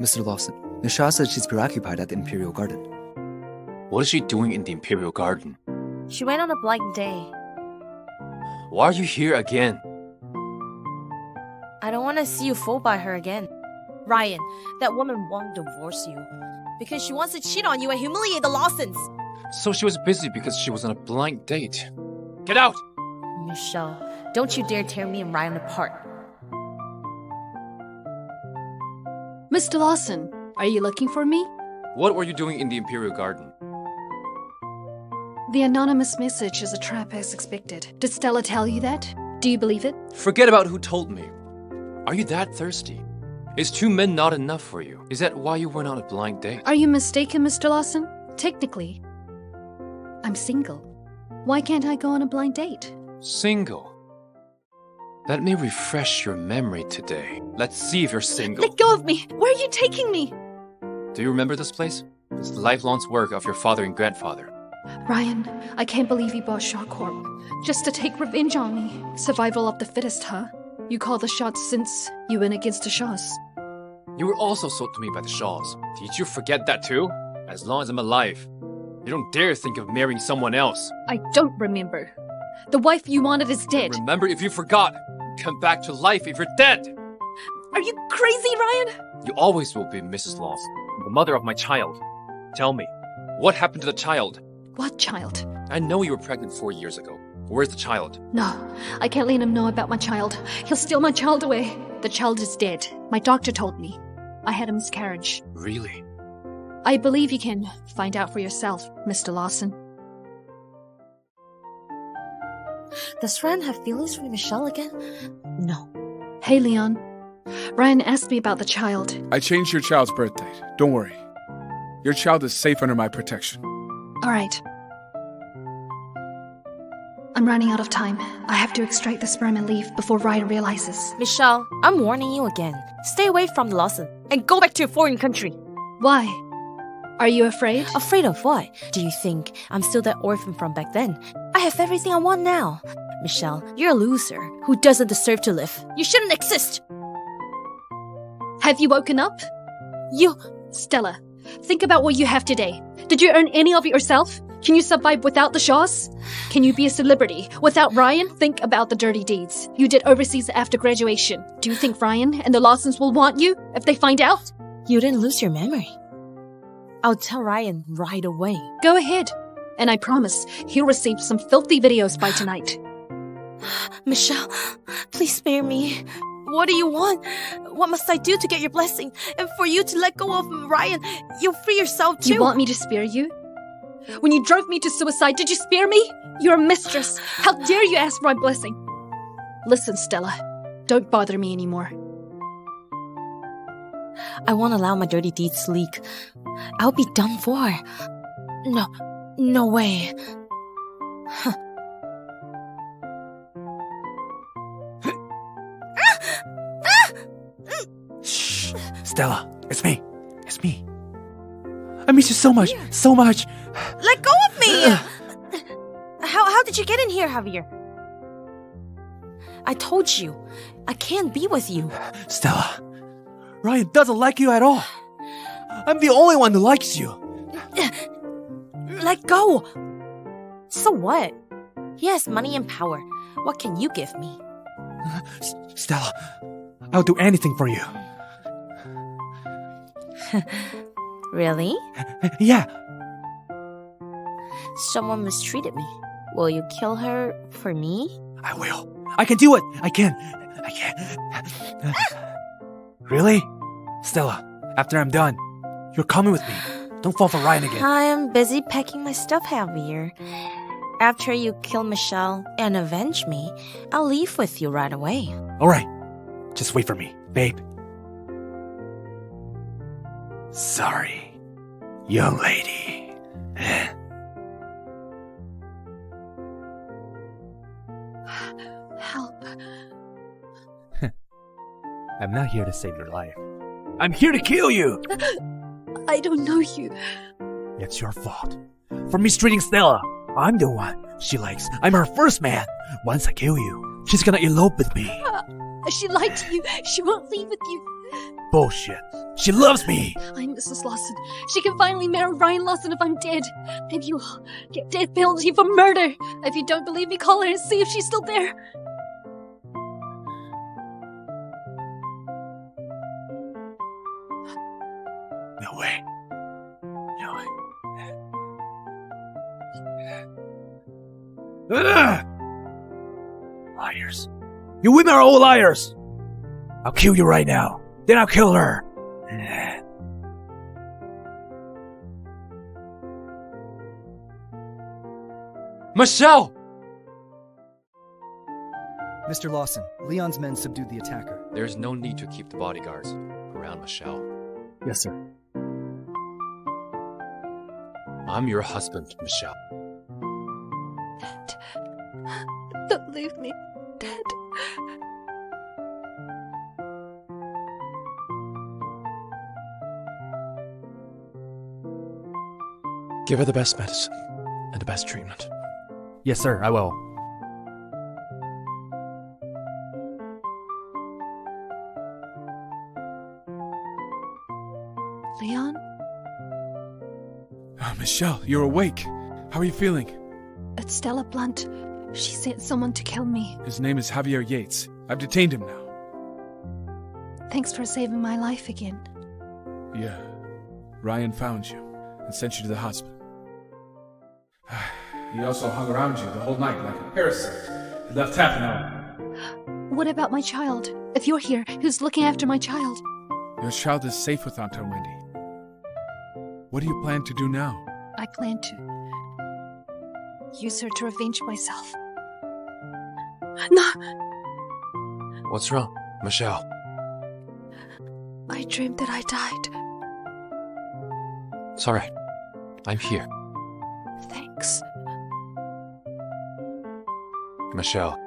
Mr. Lawson, Miss Shaw said she's preoccupied at the Imperial Garden. What is she doing in the Imperial Garden? she went on a blind date. Why are you here again? I don't want to see you fooled by her again. Ryan, that woman won't divorce you because she wants to cheat on you and humiliate the Lawsons. So she was busy because she was on a blind date. Get out! Michelle, don't you dare tear me and Ryan apart. Mr. Lawson, are you looking for me? What were you doing in the Imperial Garden? The anonymous message is a trap as expected. Did Stella tell you that? Do you believe it? Forget about who told me. Are you that thirsty? Is 2 men not enough for you? Is that why you went on a blind date? Are you mistaken, Mr. Lawson? Technically, I'm single. Why can't I go on a blind date? Single? Let me refresh your memory today. Let's see if you're single. Let go of me! Where are you taking me? Do you remember this place? It's the lifelong work of your father and grandfather. Ryan, I can't believe you bought Shaw Corp. Just to take revenge on me. Survival of the fittest, huh? You call the shots since you went against the Shaws. You were also sold to me by the Shaws. Did you forget that too? As long as I'm alive, you don't dare think of marrying someone else. I don't remember. The wife you wanted is dead. Remember if you forgot. Come back to life if you're dead. Are you crazy, Ryan? You always will be Mrs. Lawson, the mother of my child. Tell me, what happened to the child? What child? I know you were pregnant 4 years ago. Where's the child? No, I can't let him know about my child. He'll steal my child away. The child is dead. My doctor told me. I had a miscarriage. Really? I believe you can find out for yourself, Mr. Lawson. Does Ryan have feelings for Michelle again? No. Hey, Leon. Ryan asked me about the child. I changed your child's birth date. Don't worry. Your child is safe under my protection. All right. I'm running out of time. I have to extract the sperm and leave before Ryan realizes. Michelle, I'm warning you again. Stay away from Lawson and go back to your foreign country. Why? Are you afraid? Afraid of what? Do you think I'm still that orphan from back then? I have everything I want now. Michelle, you're a loser who doesn't deserve to live. You shouldn't exist. Have you woken up? You... Stella, think about what you have today. Did you earn any of it yourself? Can you survive without the Shaws? Can you be a celebrity without Ryan? Think about the dirty deeds you did overseas after graduation. Do you think Ryan and the Lawsons will want you if they find out? You didn't lose your memory. I'll tell Ryan right away. Go ahead. And I promise he'll receive some filthy videos by tonight. Michelle, please spare me. What do you want? What must I do to get your blessing? And for you to let go of Ryan, you'll free yourself too. You want me to spare you? When you drove me to suicide, did you spare me? You're a mistress. How dare you ask for my blessing? Listen, Stella, don't bother me anymore. I won't allow my dirty deeds to leak. I'll be done for. No way. Shh, Stella, it's me. It's me. I miss you so much, so much. Let go of me! How did you get in here, Javier? I told you, I can't be with you. Stella, Ryan doesn't like you at all. I'm the only one who likes you. Let go! So what? He has money and power. What can you give me? Stella, I'll do anything for you. Really? Yeah. Someone mistreated me. Will you kill her for me? I will. I can do it. I can. Really? Stella, after I'm done, you're coming with me. Don't fall for Ryan again. I am busy packing my stuff, Javier. After you kill Michelle and avenge me, I'll leave with you right away. Alright. Just wait for me, babe. Sorry, young lady. Help. I'm not here to save your life. I'm here to kill you! I don't know you. It's your fault. For mistreating Stella. I'm the one she likes. I'm her first man. Once I kill you, she's gonna elope with me. She lied to you. She won't leave with you. Bullshit. She loves me. I'm Mrs. Lawson. She can finally marry Ryan Lawson if I'm dead. Maybe you'll get death penalty for murder. If you don't believe me, call her and see if she's still there. No way. No way. Ugh! Liars. You women are all liars! I'll kill you right now. Then I'll kill her. Michelle! Mr. Lawson, Leon's men subdued the attacker. There's no need to keep the bodyguards around Michelle. Yes, sir. I'm your husband, Michelle. Dad. Don't leave me, Dad. Give her the best medicine and the best treatment. Yes, sir, I will. Leon? Oh, Michelle, you're awake. How are you feeling? It's Stella Blunt. She sent someone to kill me. His name is Javier Yates. I've detained him now. Thanks for saving my life again. Yeah. Ryan found you and sent you to the hospital. He also hung around you the whole night like a parasite. He left half an hour. What about my child? If you're here, who's looking after my child? Your child is safe with Aunt Wendy. What do you plan to do now? I plan to use her to revenge myself. No! What's wrong, Michelle? I dreamed that I died. It's alright. I'm here. Thanks. Michelle,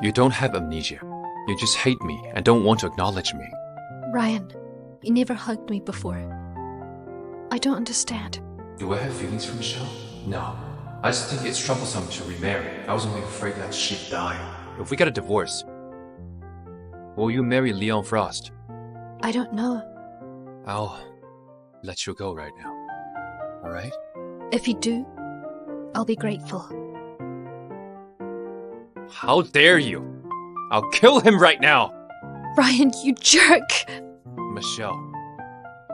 you don't have amnesia. You just hate me and don't want to acknowledge me. Ryan, you never hugged me before. I don't understand. Do I have feelings for Michelle? No. I just think it's troublesome to remarry. I was only afraid that she'd die. If we get a divorce, will you marry Leon Frost? I don't know. I'll let you go right now. Alright? If you do, I'll be grateful. How dare you! I'll kill him right now! Ryan, you jerk! Michelle,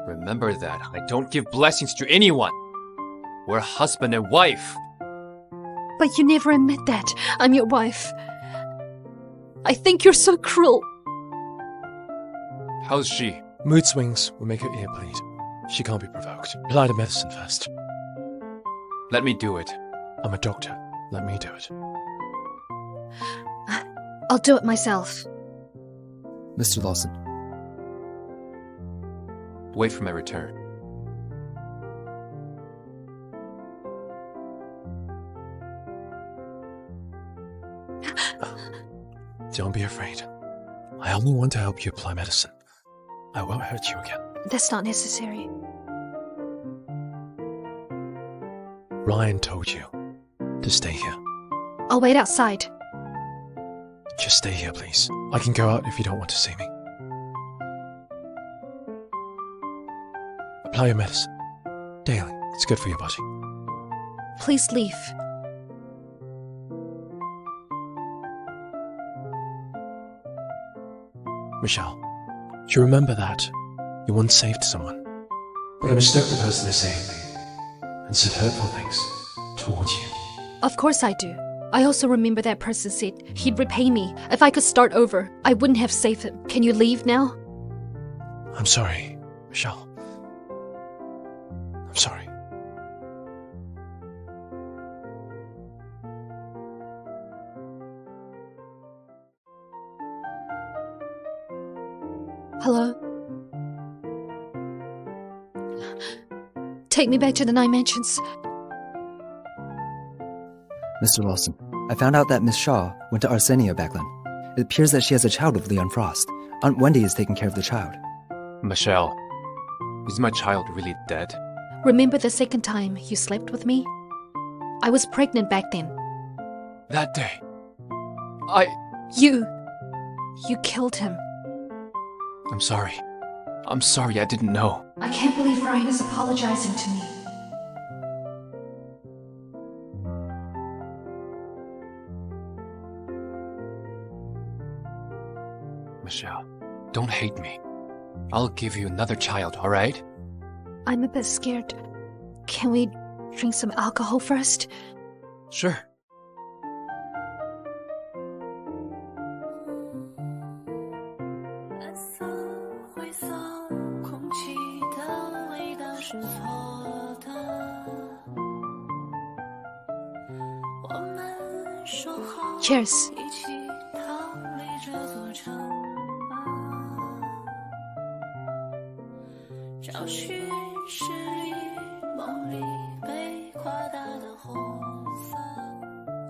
remember that I don't give blessings to anyone. We're husband and wife. But you never admit that. I'm your wife. I think you're so cruel. How's she? Mood swings will make her ear bleed. She can't be provoked. Apply the medicine first. Let me do it. I'm a doctor. Let me do it. I'll do it myself. Mr. Lawson. Wait for my return. Don't be afraid. I only want to help you apply medicine. I won't hurt you again. That's not necessary. Ryan told you to stay here. I'll wait outside. Just stay here, please. I can go out if you don't want to see me. Apply your medicine. Daily. It's good for your body. Please leave. Michelle, do you remember that you once saved someone, but I mistook the person as saved and said hurtful things towards you? Of course I do. I also remember that person said he'd repay me. If I could start over, I wouldn't have saved him. Can you leave now? I'm sorry, Michelle. I'm sorry. Hello? Take me back to the Nine Mansions. Mr. Lawson, I found out that Miss Shaw went to Arsenia back then. It appears that she has a child with Leon Frost. Aunt Wendy is taking care of the child. Michelle, is my child really dead? Remember the second time you slept with me? I was pregnant back then. That day, You killed him. I'm sorry. I'm sorry, I didn't know. I can't believe Ryan is apologizing to me. Michelle, don't hate me. I'll give you another child, alright? I'm a bit scared. Can we drink some alcohol first? Sure. Cheers.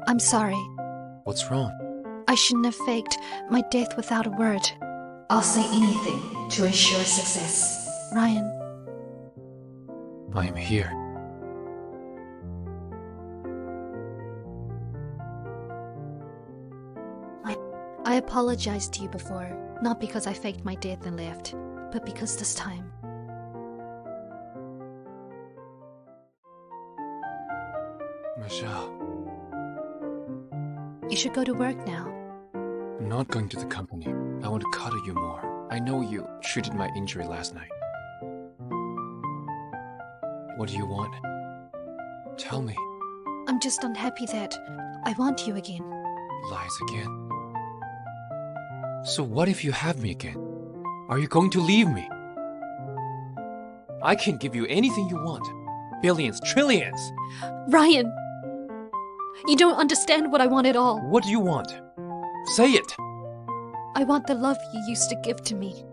I'm sorry. What's wrong? I shouldn't have faked my death without a word. I'll say anything to ensure success. Ryan. I am here. I apologized to you before, not because I faked my death and left, but because this time. Michelle, You should go to work now. I'm not going to the company. I want to cuddle you more. I know you treated my injury last night. What do you want? Tell me. I'm just unhappy that I want you again. Lies again. So what if you have me again? Are you going to leave me? I can give you anything you want. Billions, trillions. Ryan! You don't understand what I want at all. What do you want? Say it. I want the love you used to give to me.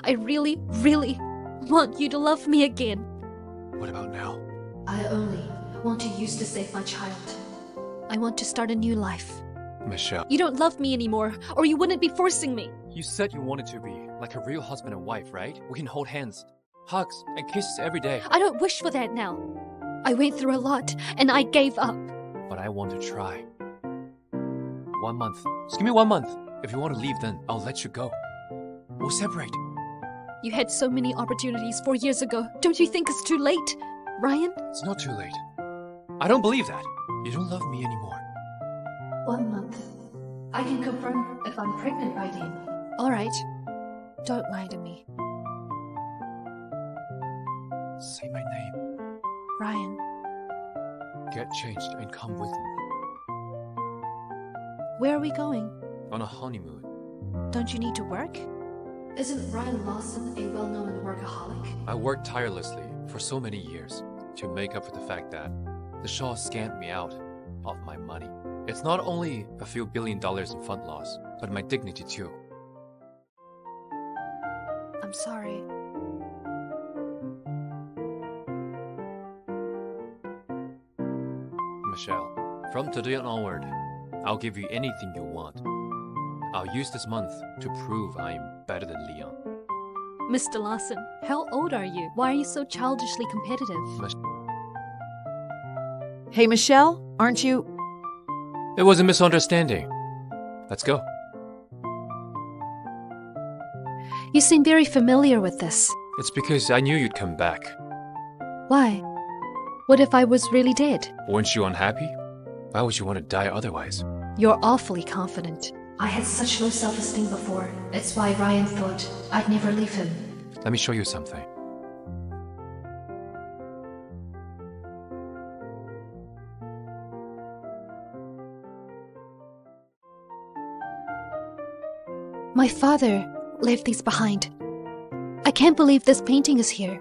I really, really want you to love me again. What about now? I only want to use to save my child. I want to start a new life. Michelle, You don't love me anymore, or you wouldn't be forcing me. you said you wanted to be like a real husband and wife, right? We can hold hands, hugs, and kisses every day. I don't wish for that now. I went through a lot, and I gave up. But I want to try. 1 month. Just give me 1 month. If you want to leave, then I'll let you go. We'll separate. You had so many opportunities 4 years ago. Don't you think it's too late? Ryan? It's not too late. I don't believe that. You don't love me anymore. 1 month. I can confirm if I'm pregnant by then. All right. Don't lie to me. Say my name. Ryan. Get changed and come with me. Where are we going? On a honeymoon. Don't you need to work? Isn't Ryan Lawson a well-known workaholic? I worked tirelessly for so many years to make up for the fact that the Shaw scammed me out of my money. It's not only a few $1 billion in fund loss, but my dignity too. I'm sorry. Michelle, from today onward, I'll give you anything you want. I'll use this month to prove I'm better than Leon. Mr. Lawson, how old are you? Why are you so childishly competitive? Hey, Michelle, aren't you? It was a misunderstanding. Let's go. You seem very familiar with this. It's because I knew you'd come back. Why? What if I was really dead? Weren't you unhappy? Why would you want to die otherwise? You're awfully confident. I had such low self-esteem before. That's why Ryan thought I'd never leave him. Let me show you something. My father left these behind. I can't believe this painting is here.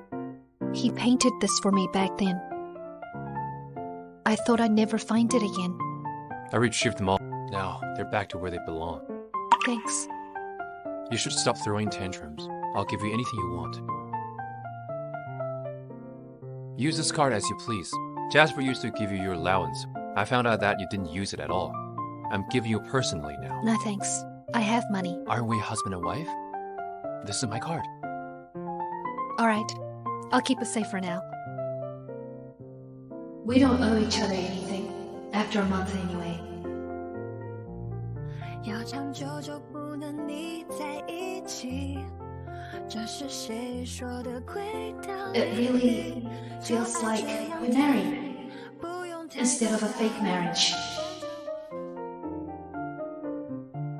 He painted this for me back then. I thought I'd never find it again. I retrieved them all. Now, they're back to where they belong. Thanks. You should stop throwing tantrums. I'll give you anything you want. Use this card as you please. Jasper used to give you your allowance. I found out that you didn't use it at all. I'm giving you personally now. No thanks. I have money. Aren't we husband and wife? This is my card. All right. I'll keep it safe for now. We don't owe each other anything. After a month anyway. It really feels like we're married instead of a fake marriage.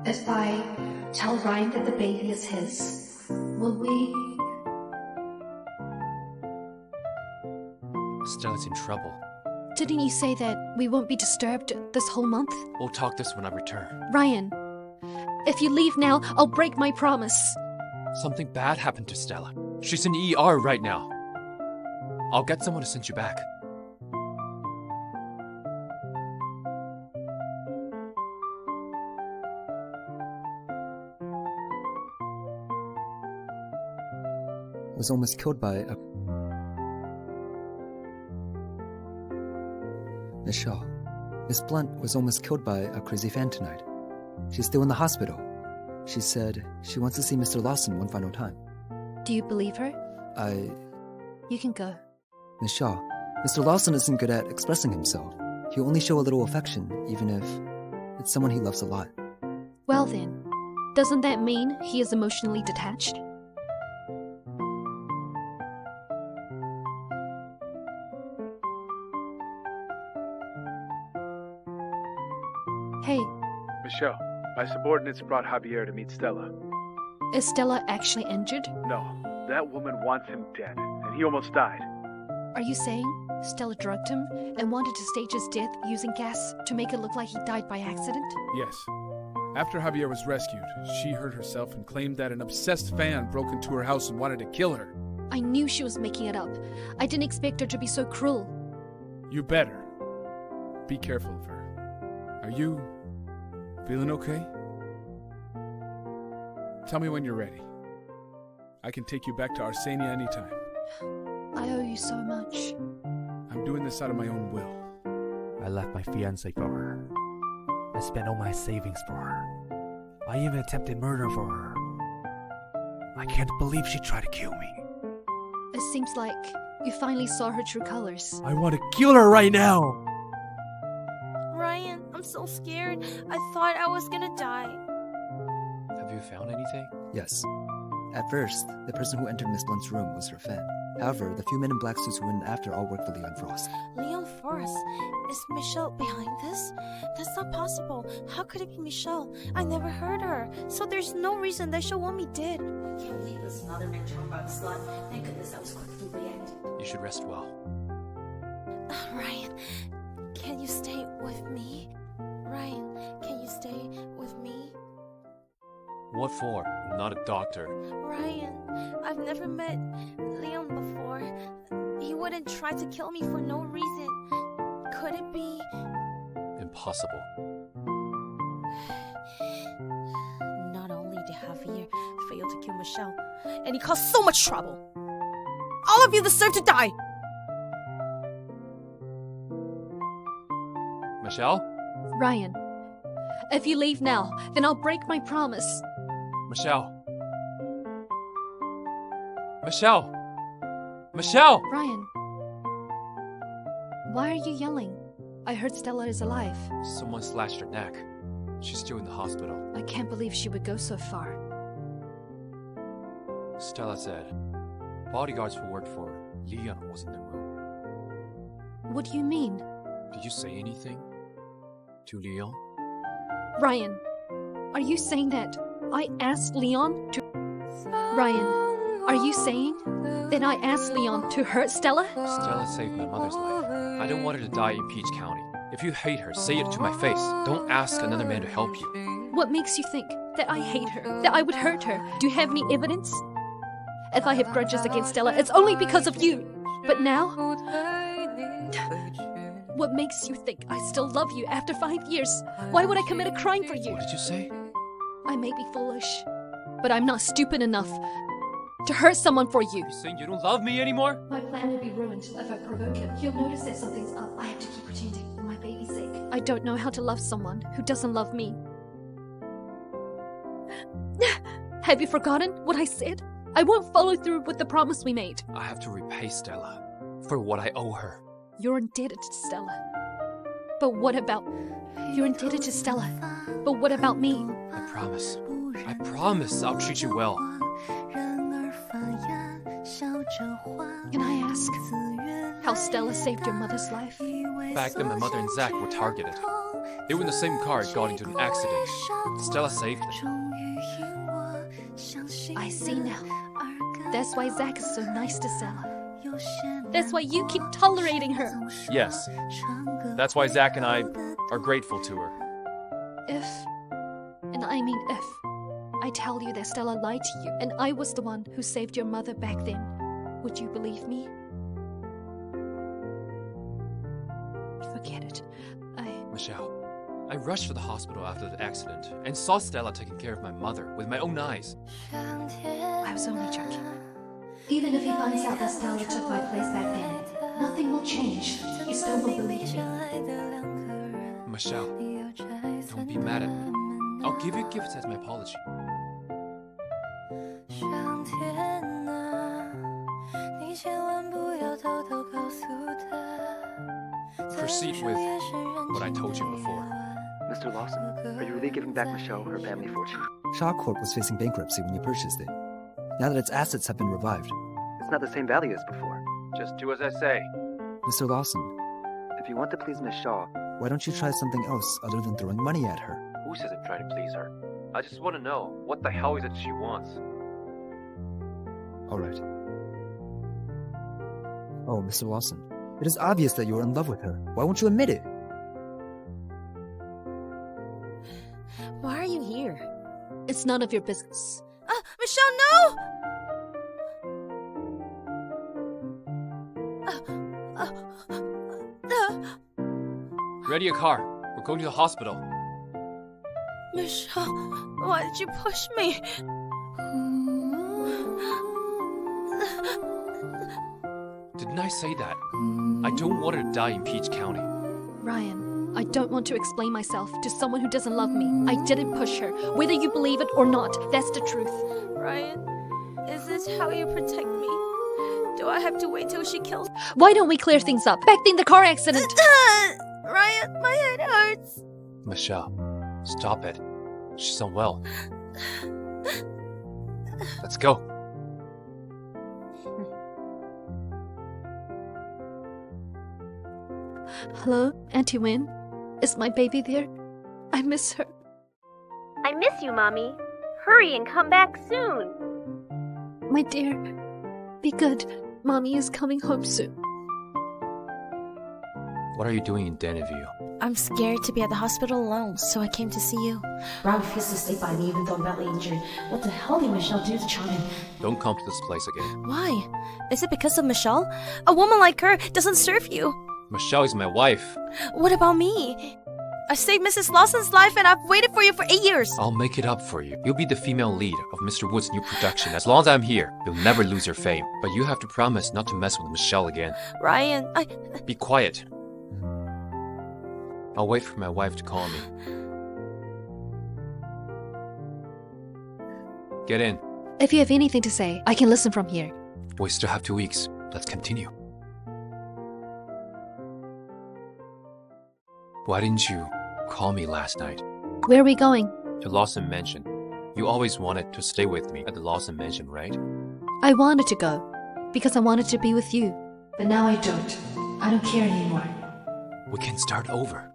If I tell Ryan that the baby is his, will we? Stella's in trouble. Didn't you say that we won't be disturbed this whole month? We'll talk this when I return. Ryan, if you leave now, I'll break my promise. Something bad happened to Stella. She's in ER right now. I'll get someone to send you back. Was almost killed by a... Michelle, Miss Blunt was almost killed by a crazy fan tonight. She's still in the hospital. She said she wants to see Mr. Lawson one final time. Do you believe her? You can go. Michelle, Mr. Lawson isn't good at expressing himself. He'll only show a little affection, even if it's someone he loves a lot. Well then, doesn't that mean he is emotionally detached? Hey. Michelle, my subordinates brought Javier to meet Stella. Is Stella actually injured? No, that woman wants him dead, and he almost died. Are you saying Stella drugged him and wanted to stage his death using gas to make it look like he died by accident? Yes. After Javier was rescued, she hurt herself and claimed that an obsessed fan broke into her house and wanted to kill her. I knew she was making it up. I didn't expect her to be so cruel. You better. Be careful of her. Are you feeling okay? Tell me when you're ready. I can take you back to Arsenia anytime. I owe you so much. I'm doing this out of my own will. I left my fiancé for her. spent all my savings for her. I even attempted murder for her. I can't believe she tried to kill me. It seems like you finally saw her true colors. I want to kill her right now! Ryan, I'm so scared. I thought I was gonna die. Have you found anything? Yes. At first, the person who entered Miss Blunt's room was her fan. However, the few men in black suits who went after all worked for Leon Frost. Leon Frost? Is Michelle behind this? That's not possible. How could it be Michelle? I never heard her. So there's no reason that she'll want me dead. I can't believe this another man talking about the slut. Thank goodness I was quick to react. You should rest well. Ryan, can you stay with me? Ryan, can you stay with me? What for? I'm not a doctor. Ryan, I've never met Leon before. He wouldn't try to kill me for no reason. Could it be? Impossible. Not only did Javier fail to kill Michelle, and he caused so much trouble. All of you deserve to die! Michelle? Ryan, if you leave now, then I'll break my promise. Michelle? Michelle? Michelle! Ryan, why are you yelling? I heard Stella is alive. Someone slashed her neck. She's still in the hospital. I can't believe she would go so far. Stella said bodyguards who worked for Leon was in the room. What do you mean? Did you say anything to Leon? Ryan, are you saying that I asked Leon to... Ryan, are you saying that I asked Leon to hurt Stella? Stella saved my mother's life. I don't want her to die in Peach County. If you hate her, say it to my face. Don't ask another man to help you. What makes you think that I hate her? That I would hurt her? Do you have any evidence? If I have grudges against Stella, it's only because of you. But now... What makes you think I still love you after 5 years? Why would I commit a crime for you? What did you say? I may be foolish, but I'm not stupid enough to hurt someone for you. You saying you don't love me anymore? My plan will be ruined if I provoke him. He'll notice that something's up. I have to keep pretending for my baby's sake. I don't know how to love someone who doesn't love me. Have you forgotten what I said? I won't follow through with the promise we made. I have to repay Stella for what I owe her. You're indebted to Stella. But what about... You're indebted to Stella. But what about me? I promise. I promise I'll treat you well. Can I ask how Stella saved your mother's life? Back then my mother and Zach were targeted. They were in the same car and got into an accident. Stella saved them. I see now. That's why Zach is so nice to Stella. That's why you keep tolerating her. Yes. That's why Zach and I are grateful to her. If, and I mean if, I tell you that Stella lied to you and I was the one who saved your mother back then, would you believe me? Forget it. Michelle, I rushed to the hospital after the accident and saw Stella taking care of my mother with my own eyes. I was only joking. Even if he finds out that Stella took my place back then, nothing will change. He still will believe me. Michelle, don't be mad at me. I'll give you gifts as my apology. Proceed with what I told you before. Mr. Lawson, are you really giving back Michelle her family fortune? Shaw Corp was facing bankruptcy when you purchased it. Now that its assets have been revived, it's not the same value as before. Just do as I say. Mr. Lawson, if you want to please Miss Shaw, why don't you try something else other than throwing money at her? Who says I'm trying to please her? I just want to know, what the hell is it she wants? All right. Oh, Mr. Lawson, it is obvious that you are in love with her. Why won't you admit it? Why are you here? It's none of your business. Michelle, no! Ready your car. We're going to the hospital. Michelle, why did you push me? Didn't I say that? I don't want her to die in Peach County. Ryan, I don't want to explain myself to someone who doesn't love me. I didn't push her. Whether you believe it or not, that's the truth. Ryan, is this how you protect me? Do I have to wait till she kills? Why don't we clear things up? Back in the car accident. Ryan, my head hurts. Michelle, stop it. She's unwell. Let's go. Hello, Auntie Wynne? Is my baby there? I miss her. I miss you, Mommy. Hurry and come back soon. My dear, be good. Mommy is coming home soon. What are you doing in Denview? I'm scared to be at the hospital alone, so I came to see you. Ron refused to stay by me even though I'm badly injured. What the hell did Michelle do to Charmin? Don't come to this place again. Why? Is it because of Michelle? A woman like her doesn't serve you. Michelle is my wife. What about me? I saved Mrs. Lawson's life and I've waited for you for 8 years. I'll make it up for you. You'll be the female lead of Mr. Wood's new production. As long as I'm here, you'll never lose your fame. But you have to promise not to mess with Michelle again. Ryan, Be quiet. I'll wait for my wife to call me. Get in. If you have anything to say, I can listen from here. We still have 2 weeks. Let's continue. Why didn't you call me last night? Where are we going? To Lawson Mansion. You always wanted to stay with me at the Lawson Mansion, right? I wanted to go because I wanted to be with you. But now I don't. I don't care anymore. We can start over.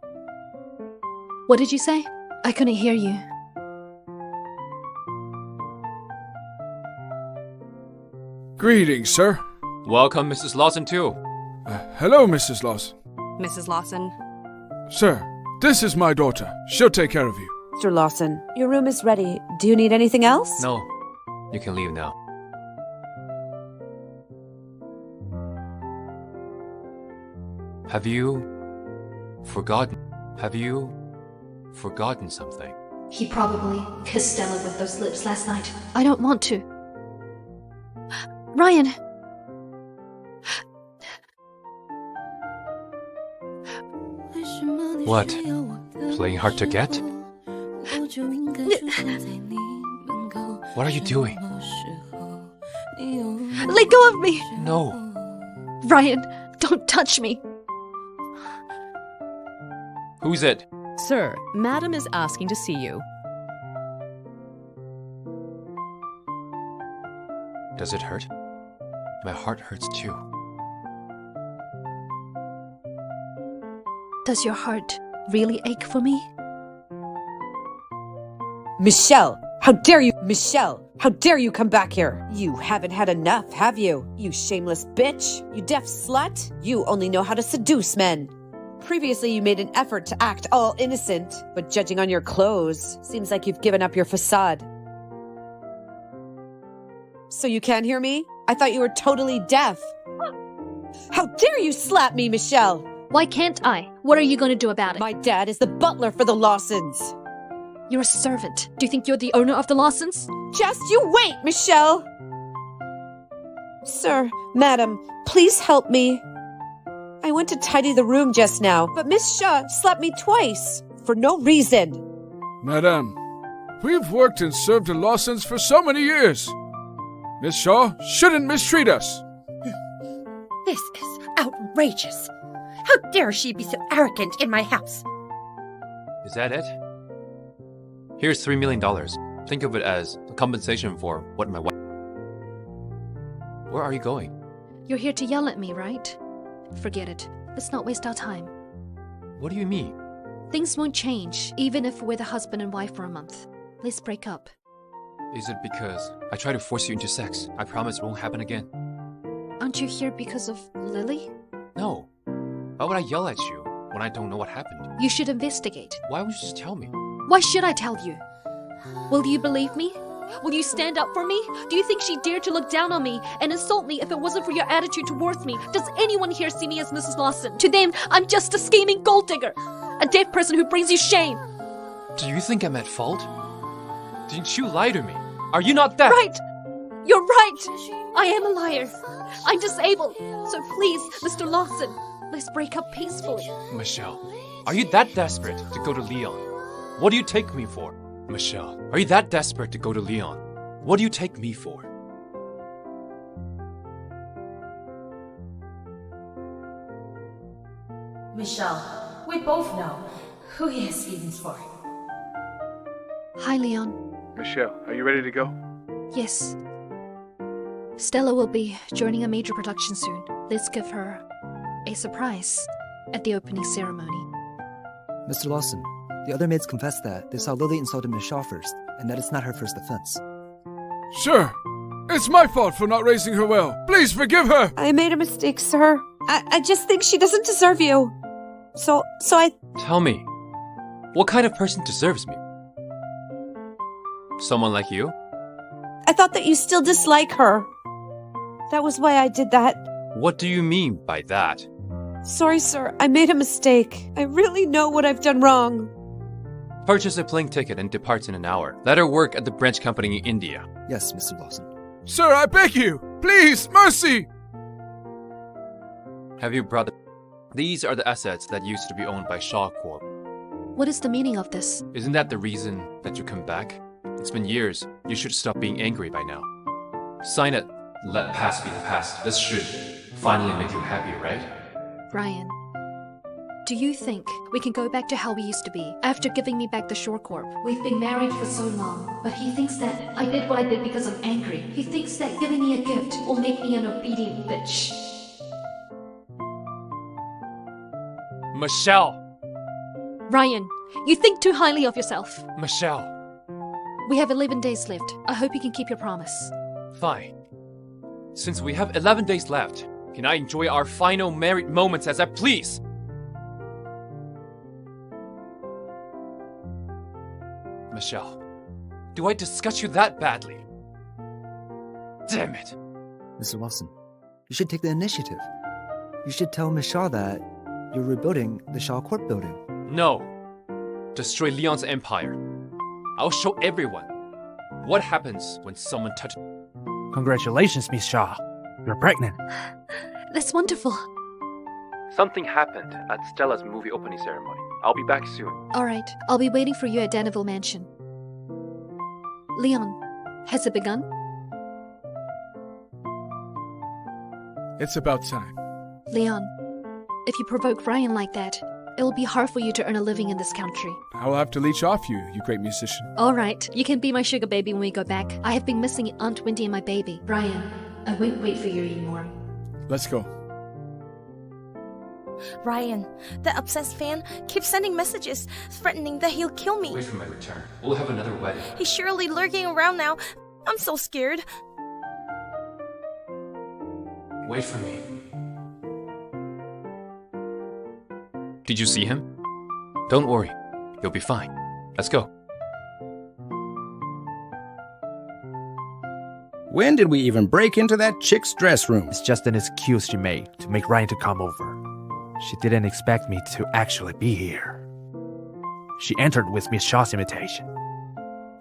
What did you say? I couldn't hear you. Greetings, sir. Welcome, Mrs. Lawson, too. Hello, Mrs. Lawson. Mrs. Lawson. Sir, this is my daughter. She'll take care of you. Mr. Lawson, your room is ready. Do you need anything else? No. You can leave now. Have you forgotten something? He probably kissed Stella with those lips last night. I don't want to. Ryan! What? Playing hard to get? What are you doing? Let go of me! No. Ryan, don't touch me. Who's it? Sir, Madam is asking to see you. Does it hurt? My heart hurts too. Does your heart really ache for me? Michelle! How dare you! Michelle! How dare you come back here? You haven't had enough, have you? You shameless bitch! You deaf slut! You only know how to seduce men! Previously, you made an effort to act all innocent, but judging on your clothes, seems like you've given up your facade. So you can't hear me? I thought you were totally deaf. How dare you slap me, Michelle? Why can't I? What are you going to do about it? My dad is the butler for the Lawsons. You're a servant. Do you think you're the owner of the Lawsons? Just you wait, Michelle! Sir, madam, please help me. I went to tidy the room just now, but Miss Shaw slapped me twice, for no reason. Madame, we've worked and served the Lawsons for so many years. Miss Shaw shouldn't mistreat us. This is outrageous. How dare she be so arrogant in my house? Is that it? Here's $3 million. Think of it as a compensation for what my wife... Where are you going? You're here to yell at me, right? Forget it. Let's not waste our time. What do you mean? Things won't change, even if we're the husband and wife for a month. Let's break up. Is it because I try to force you into sex? I promise it won't happen again. Aren't you here because of Lily? No. Why would I yell at you when I don't know what happened? You should investigate. Why would you just tell me? Why should I tell you? Will you believe me? Will you stand up for me? Do you think she dared to look down on me and insult me if it wasn't for your attitude towards me? Does anyone here see me as Mrs. Lawson? To them, I'm just a scheming gold digger. A deaf person who brings you shame. Do you think I'm at fault? Didn't you lie to me? Are you not deaf? Right! You're right! I am a liar. I'm disabled. So please, Mr. Lawson, let's break up peacefully. Michelle, Are you that desperate to go to Leon? What do you take me for? Michelle, are you that desperate to go to Leon? What do you take me for? Michelle, we both know who he has feelings for. Hi, Leon. Michelle, are you ready to go? Yes. Stella will be joining a major production soon. Let's give her a surprise at the opening ceremony. Mr. Lawson, the other maids confessed that they saw Lily insulted Miss Shaw first, and that it's not her first offense. Sure. It's my fault for not raising her well. Please forgive her. I made a mistake, sir. I just think she doesn't deserve you. So I... Tell me, what kind of person deserves me? Someone like you? I thought that you still dislike her. That was why I did that. What do you mean by that? Sorry, sir. I made a mistake. I really know what I've done wrong. Purchase a plane ticket and depart in an hour. Let her work at the branch company in India. Yes, Mr. Lawson. Sir, I beg you. Please, mercy. Have you brought These are the assets that used to be owned by Shaw Corp. What is the meaning of this? Isn't that the reason that you come back? It's been years. You should stop being angry by now. Sign it. Let past be the past. This should finally make you happy, right? Ryan, do you think we can go back to how we used to be after giving me back the Shore Corp? We've been married for so long, but he thinks that I did what I did because I'm angry. He thinks that giving me a gift will make me an obedient bitch. Michelle! Ryan, you think too highly of yourself. Michelle! We have 11 days left. I hope you can keep your promise. Fine. Since we have 11 days left, can I enjoy our final married moments as I please? Michelle, do I disgust you that badly? Damn it! Mr. Lawson, you should take the initiative. You should tell Miss Shaw that you're rebuilding the Shaw Corp building. No. Destroy Leon's empire. I'll show everyone what happens when someone touches... Congratulations, Miss Shaw. You're pregnant. That's wonderful. Something happened at Stella's movie opening ceremony. I'll be back soon. Alright, I'll be waiting for you at Danville Mansion. Leon, has it begun? It's about time. Leon, if you provoke Ryan like that, it'll be hard for you to earn a living in this country. I will have to leech off you, you great musician. Alright, you can be my sugar baby when we go back. I have been missing Aunt Wendy and my baby. Ryan, I won't wait for you anymore. Let's go. Ryan, the obsessed fan, keeps sending messages threatening that he'll kill me. Wait for my return. We'll have another wedding. He's surely lurking around now. I'm so scared. Wait for me. Did you see him? Don't worry. You'll be fine. Let's go. When did we even break into that chick's dress room? It's just an excuse she made to make Ryan to come over. She didn't expect me to actually be here. She entered with Miss Shaw's invitation.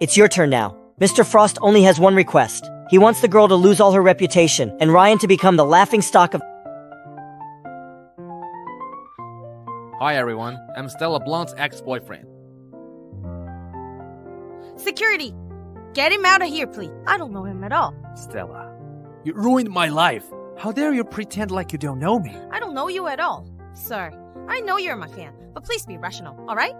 It's your turn now. Mr. Frost only has one request. He wants the girl to lose all her reputation, and Ryan to become the laughingstock of... Hi everyone, I'm Stella Blunt's ex-boyfriend. Security! Get him out of here, please. I don't know him at all. Stella, you ruined my life. How dare you pretend like you don't know me? I don't know you at all. Sir, I know you're my fan, but please be rational, alright?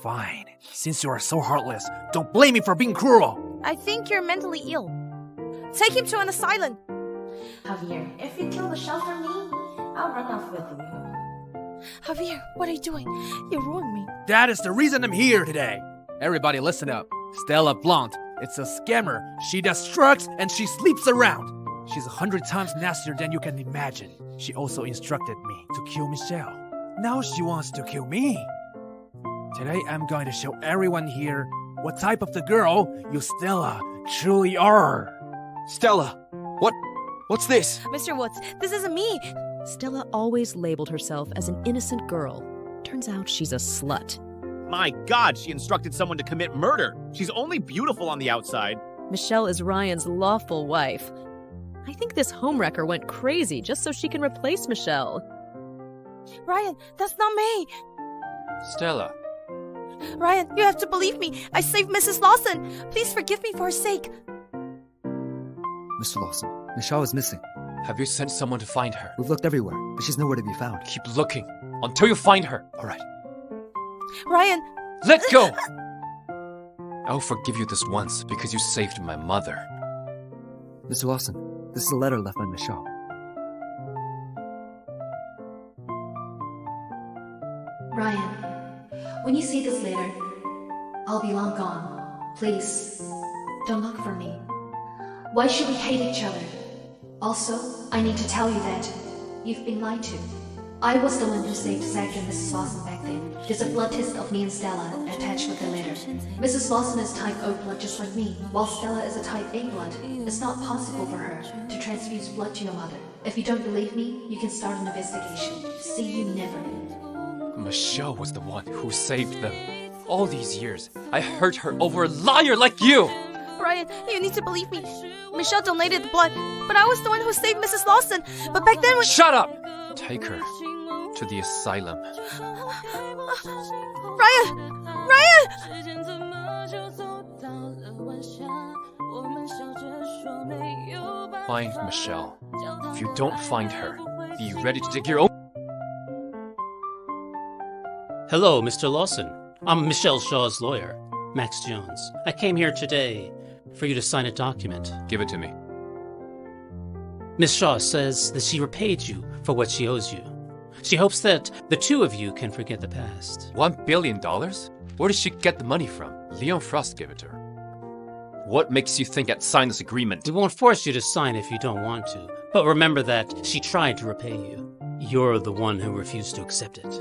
Fine. Since you are so heartless, don't blame me for being cruel. I think you're mentally ill. Take him to an asylum. Javier, if you kill the shell for me, I'll run off with you. Javier, what are you doing? You ruined me. That is the reason I'm here today. Everybody listen up. Stella Blunt, it's a scammer. She does drugs and she sleeps around. She's 100 times nastier than you can imagine. She also instructed me to kill Michelle. Now she wants to kill me. Today I'm going to show everyone here what type of the girl you Stella truly are. Stella, what's this? Mr. Woods, this isn't me. Stella always labeled herself as an innocent girl. Turns out she's a slut. My God, she instructed someone to commit murder. She's only beautiful on the outside. Michelle is Ryan's lawful wife. I think this homewrecker went crazy just so she can replace Michelle. Ryan, that's not me. Stella. Ryan, you have to believe me. I saved Mrs. Lawson. Please forgive me for her sake. Mr. Lawson, Michelle is missing. Have you sent someone to find her? We've looked everywhere, but she's nowhere to be found. Keep looking until you find her. All right. Ryan! Let go! I'll forgive you this once because you saved my mother. Mr. Lawson, this is a letter left by Michelle. Ryan, when you see this later, I'll be long gone. Please, don't look for me. Why should we hate each other? Also, I need to tell you that you've been lied to. I was the one who saved Zach and Mrs. Lawson back then. There's a blood test of me and Stella attached with the letter. Mrs. Lawson is type O blood just like me, while Stella is a type A blood. It's not possible for her to transfuse blood to your mother. If you don't believe me, you can start an investigation. See you never. Michelle was the one who saved them. All these years, I hurt her over a liar like you! Ryan, you need to believe me. Michelle donated the blood, but I was the one who saved Mrs. Lawson. But back then Shut up! Take her to the asylum. Ryan! Ryan! Find Michelle. If you don't find her, be ready to dig your own... Hello, Mr. Lawson. I'm Michelle Shaw's lawyer, Max Jones. I came here today for you to sign a document. Give it to me. Miss Shaw says that she repaid you for what she owes you. She hopes that the two of you can forget the past. $1 billion? Where did she get the money from? Leon Frost gave it to her. What makes you think I'd sign this agreement? We won't force you to sign if you don't want to, but remember that she tried to repay you. You're the one who refused to accept it.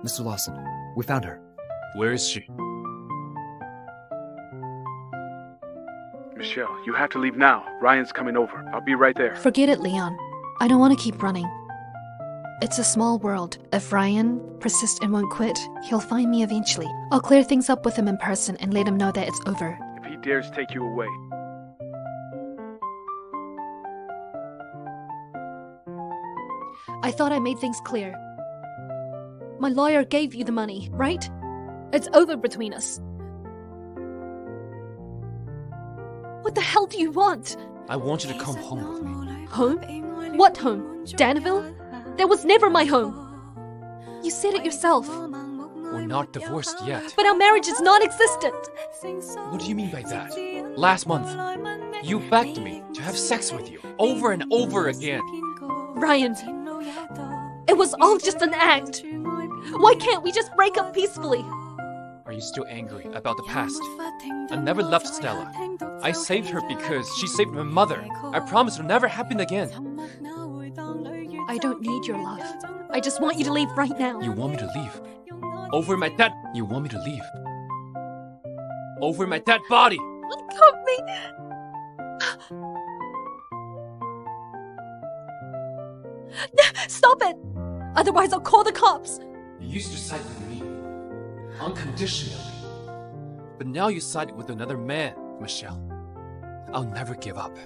Mr. Lawson, we found her. Where is she? Michelle, you have to leave now. Ryan's coming over. I'll be right there. Forget it, Leon. I don't want to keep running. It's a small world. If Ryan persists and won't quit, he'll find me eventually. I'll clear things up with him in person and let him know that it's over. If he dares take you away. I thought I made things clear. My lawyer gave you the money, right? It's over between us. What the hell do you want? I want you to come home with me. Home? What home? Danville? That was never my home. You said it yourself. We're not divorced yet. But our marriage is non-existent. What do you mean by that? Last month, you begged me to have sex with you over and over again. Ryan, it was all just an act. Why can't we just break up peacefully? Are you still angry about the past? I never loved Stella. I saved her because she saved my mother. I promise it'll never happen again. I don't need your love. I just want you to leave right now. You want me to leave? Over my dead... You want me to leave? Over my dead body! Help me! Stop it! Otherwise I'll call the cops. You used to side with me. Unconditionally. But now you sided with another man, Michelle. I'll never give up.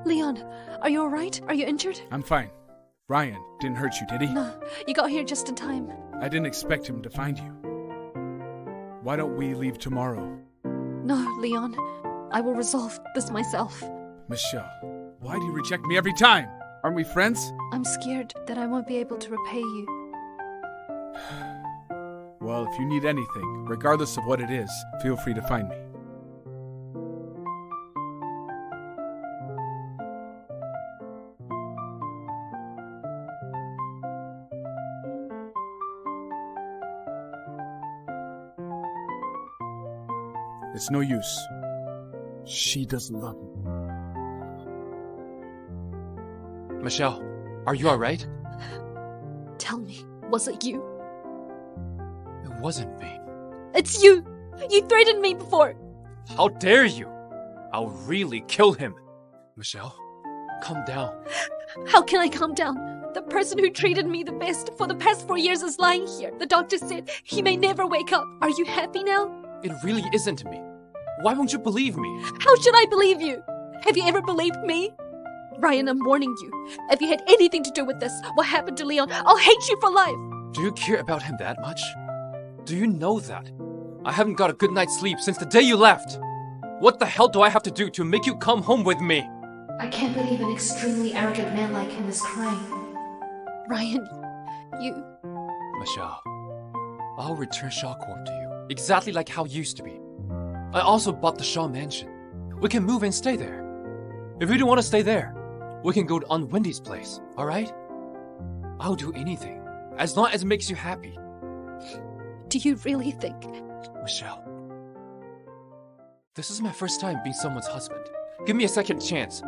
Leon, are you alright? Are you injured? I'm fine. Ryan didn't hurt you, did he? No, you got here just in time. I didn't expect him to find you. Why don't we leave tomorrow? No, Leon. I will resolve this myself. Michelle, why do you reject me every time? Aren't we friends? I'm scared that I won't be able to repay you. Well, if you need anything, regardless of what it is, feel free to find me. It's no use. She doesn't love me. Michelle, are you alright? Tell me, was it you? It wasn't me. It's you! You threatened me before! How dare you! I'll really kill him! Michelle, calm down. How can I calm down? The person who treated me the best for the past 4 years is lying here. The doctor said he may never wake up. Are you happy now? It really isn't me. Why won't you believe me? How should I believe you? Have you ever believed me? Ryan, I'm warning you. If you had anything to do with this, what happened to Leon, I'll hate you for life. Do you care about him that much? Do you know that? I haven't got a good night's sleep since the day you left. What the hell do I have to do to make you come home with me? I can't believe an extremely arrogant man like him is crying. Ryan, you... Michelle, I'll return Shaw Corp to you, exactly like how it used to be. I also bought the Shaw Mansion. We can move and stay there. If you don't want to stay there, we can go to Aunt Wendy's place, alright? I'll do anything, as long as it makes you happy. Do you really think... Michelle, this is my first time being someone's husband. Give me a second chance.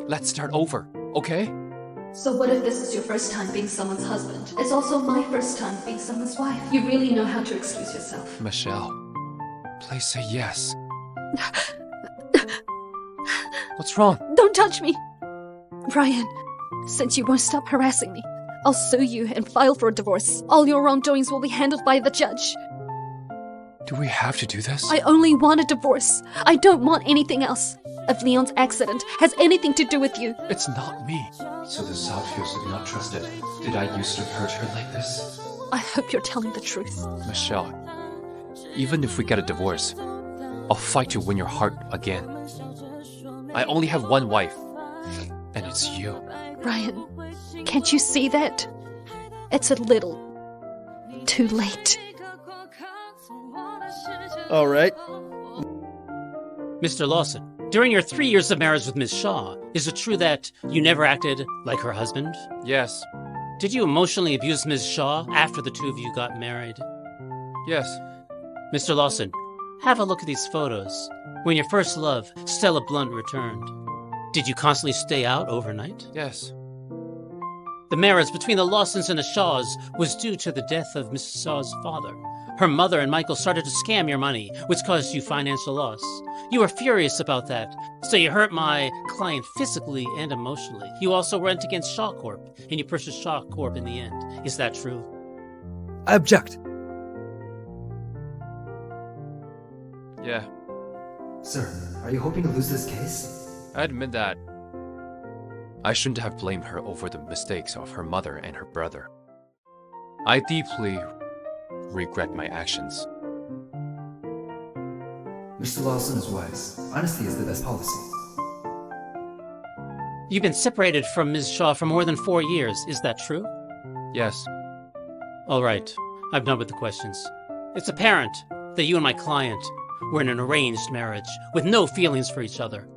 Let's start over, okay? So what if this is your first time being someone's husband? It's also my first time being someone's wife. You really know how to excuse yourself. Michelle, please say yes. What's wrong? Don't touch me! Ryan, since you won't stop harassing me, I'll sue you and file for a divorce. All your wrongdoings will be handled by the judge. Do we have to do this? I only want a divorce. I don't want anything else. If Leon's accident has anything to do with you... It's not me. So this is how it feels to be not trusted. Did I used to hurt her like this? I hope you're telling the truth. Michelle, even if we get a divorce, I'll fight to win your heart again. I only have one wife, and it's you. Ryan, can't you see that? It's a little too late. All right. Mr. Lawson, during your 3 years of marriage with Miss Shaw, is it true that you never acted like her husband? Yes. Did you emotionally abuse Ms. Shaw after the two of you got married? Yes. Mr. Lawson, have a look at these photos. When your first love, Stella Blunt, returned, did you constantly stay out overnight? Yes. The marriage between the Lawsons and the Shaws was due to the death of Mrs. Shaw's father. Her mother and Michael started to scam your money, which caused you financial loss. You were furious about that, so you hurt my client physically and emotionally. You also went against Shaw Corp, and you purchased Shaw Corp in the end. Is that true? I object. Yeah. Sir, are you hoping to lose this case? I admit that I shouldn't have blamed her over the mistakes of her mother and her brother. I deeply regret my actions. Mr. Lawson is wise. Honesty is the best policy. You've been separated from Ms. Shaw for more than 4 years. Is that true? Yes. All right. I'm done with the questions. It's apparent that you and my client were in an arranged marriage with no feelings for each other.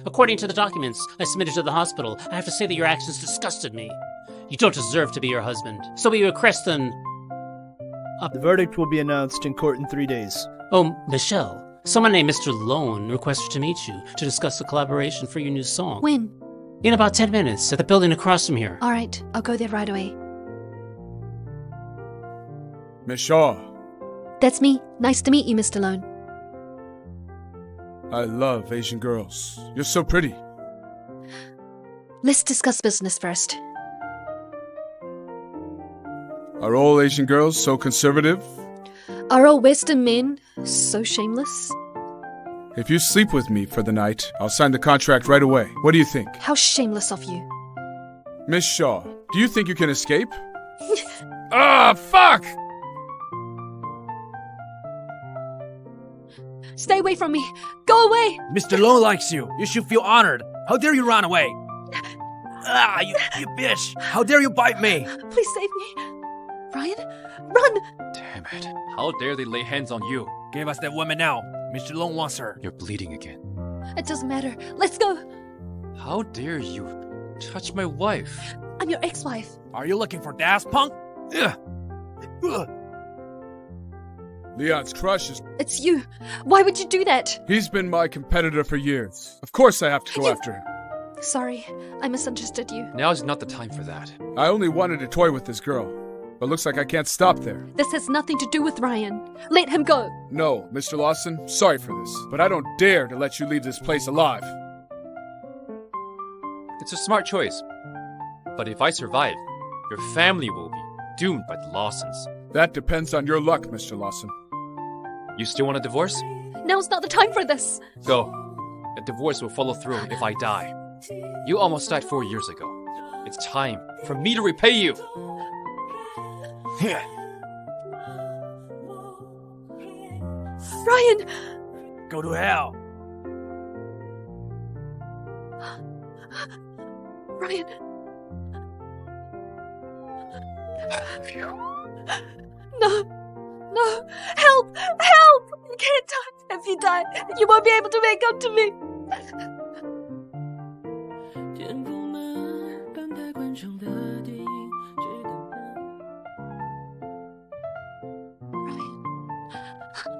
According to the documents I submitted to the hospital, I have to say that your actions disgusted me. You don't deserve to be your husband. So we request an... The verdict will be announced in court in 3 days. Oh, Michelle, someone named Mr. Lone requested to meet you to discuss a collaboration for your new song. When? In about 10 minutes, at the building across from here. All right, I'll go there right away. Miss Shaw. That's me. Nice to meet you, Mr. Lone. I love Asian girls. You're so pretty. Let's discuss business first. Are all Asian girls so conservative? Are all Western men so shameless? If you sleep with me for the night, I'll sign the contract right away. What do you think? How shameless of you. Miss Shaw, do you think you can escape? Ah, fuck! Stay away from me! Go away! Mr. Lone likes you. You should feel honored. How dare you run away? Ah, you bitch! How dare you bite me? Please save me! Ryan, run! Damn it. How dare they lay hands on you? Give us that woman now. Mr. Lone wants her. You're bleeding again. It doesn't matter. Let's go! How dare you touch my wife? I'm your ex-wife. Are you looking for Das, punk? Leon's crush is... It's you. Why would you do that? He's been my competitor for years. Of course I have to go after him. Sorry, I misunderstood you. Now is not the time for that. I only wanted to toy with this girl, but looks like I can't stop there. This has nothing to do with Ryan. Let him go. No, Mr. Lawson, sorry for this, but I don't dare to let you leave this place alive. It's a smart choice. But if I survive, your family will be doomed by the Lawsons. That depends on your luck, Mr. Lawson. You still want a divorce? Now's not the time for this. Go. A divorce will follow through if I die. You almost died 4 years ago. It's time for me to repay you. Ryan! Go to hell. Ryan! No! No! Help! Help! You can't die. If you die, you won't be able to make up to me.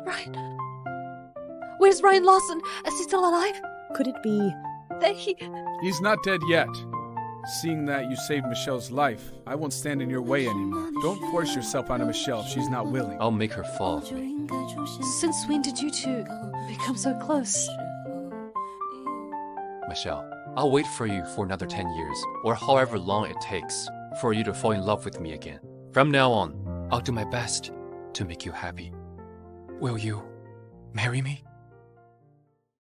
Ryan. Where's Ryan Lawson? Is he still alive? Could it be that He's not dead yet. Seeing that you saved Michelle's life, I won't stand in your way anymore. Don't force yourself onto Michelle if she's not willing. I'll make her fall for me. Since when did you two become so close? Michelle, I'll wait for you for another 10 years, or however long it takes for you to fall in love with me again. From now on, I'll do my best to make you happy. Will you marry me?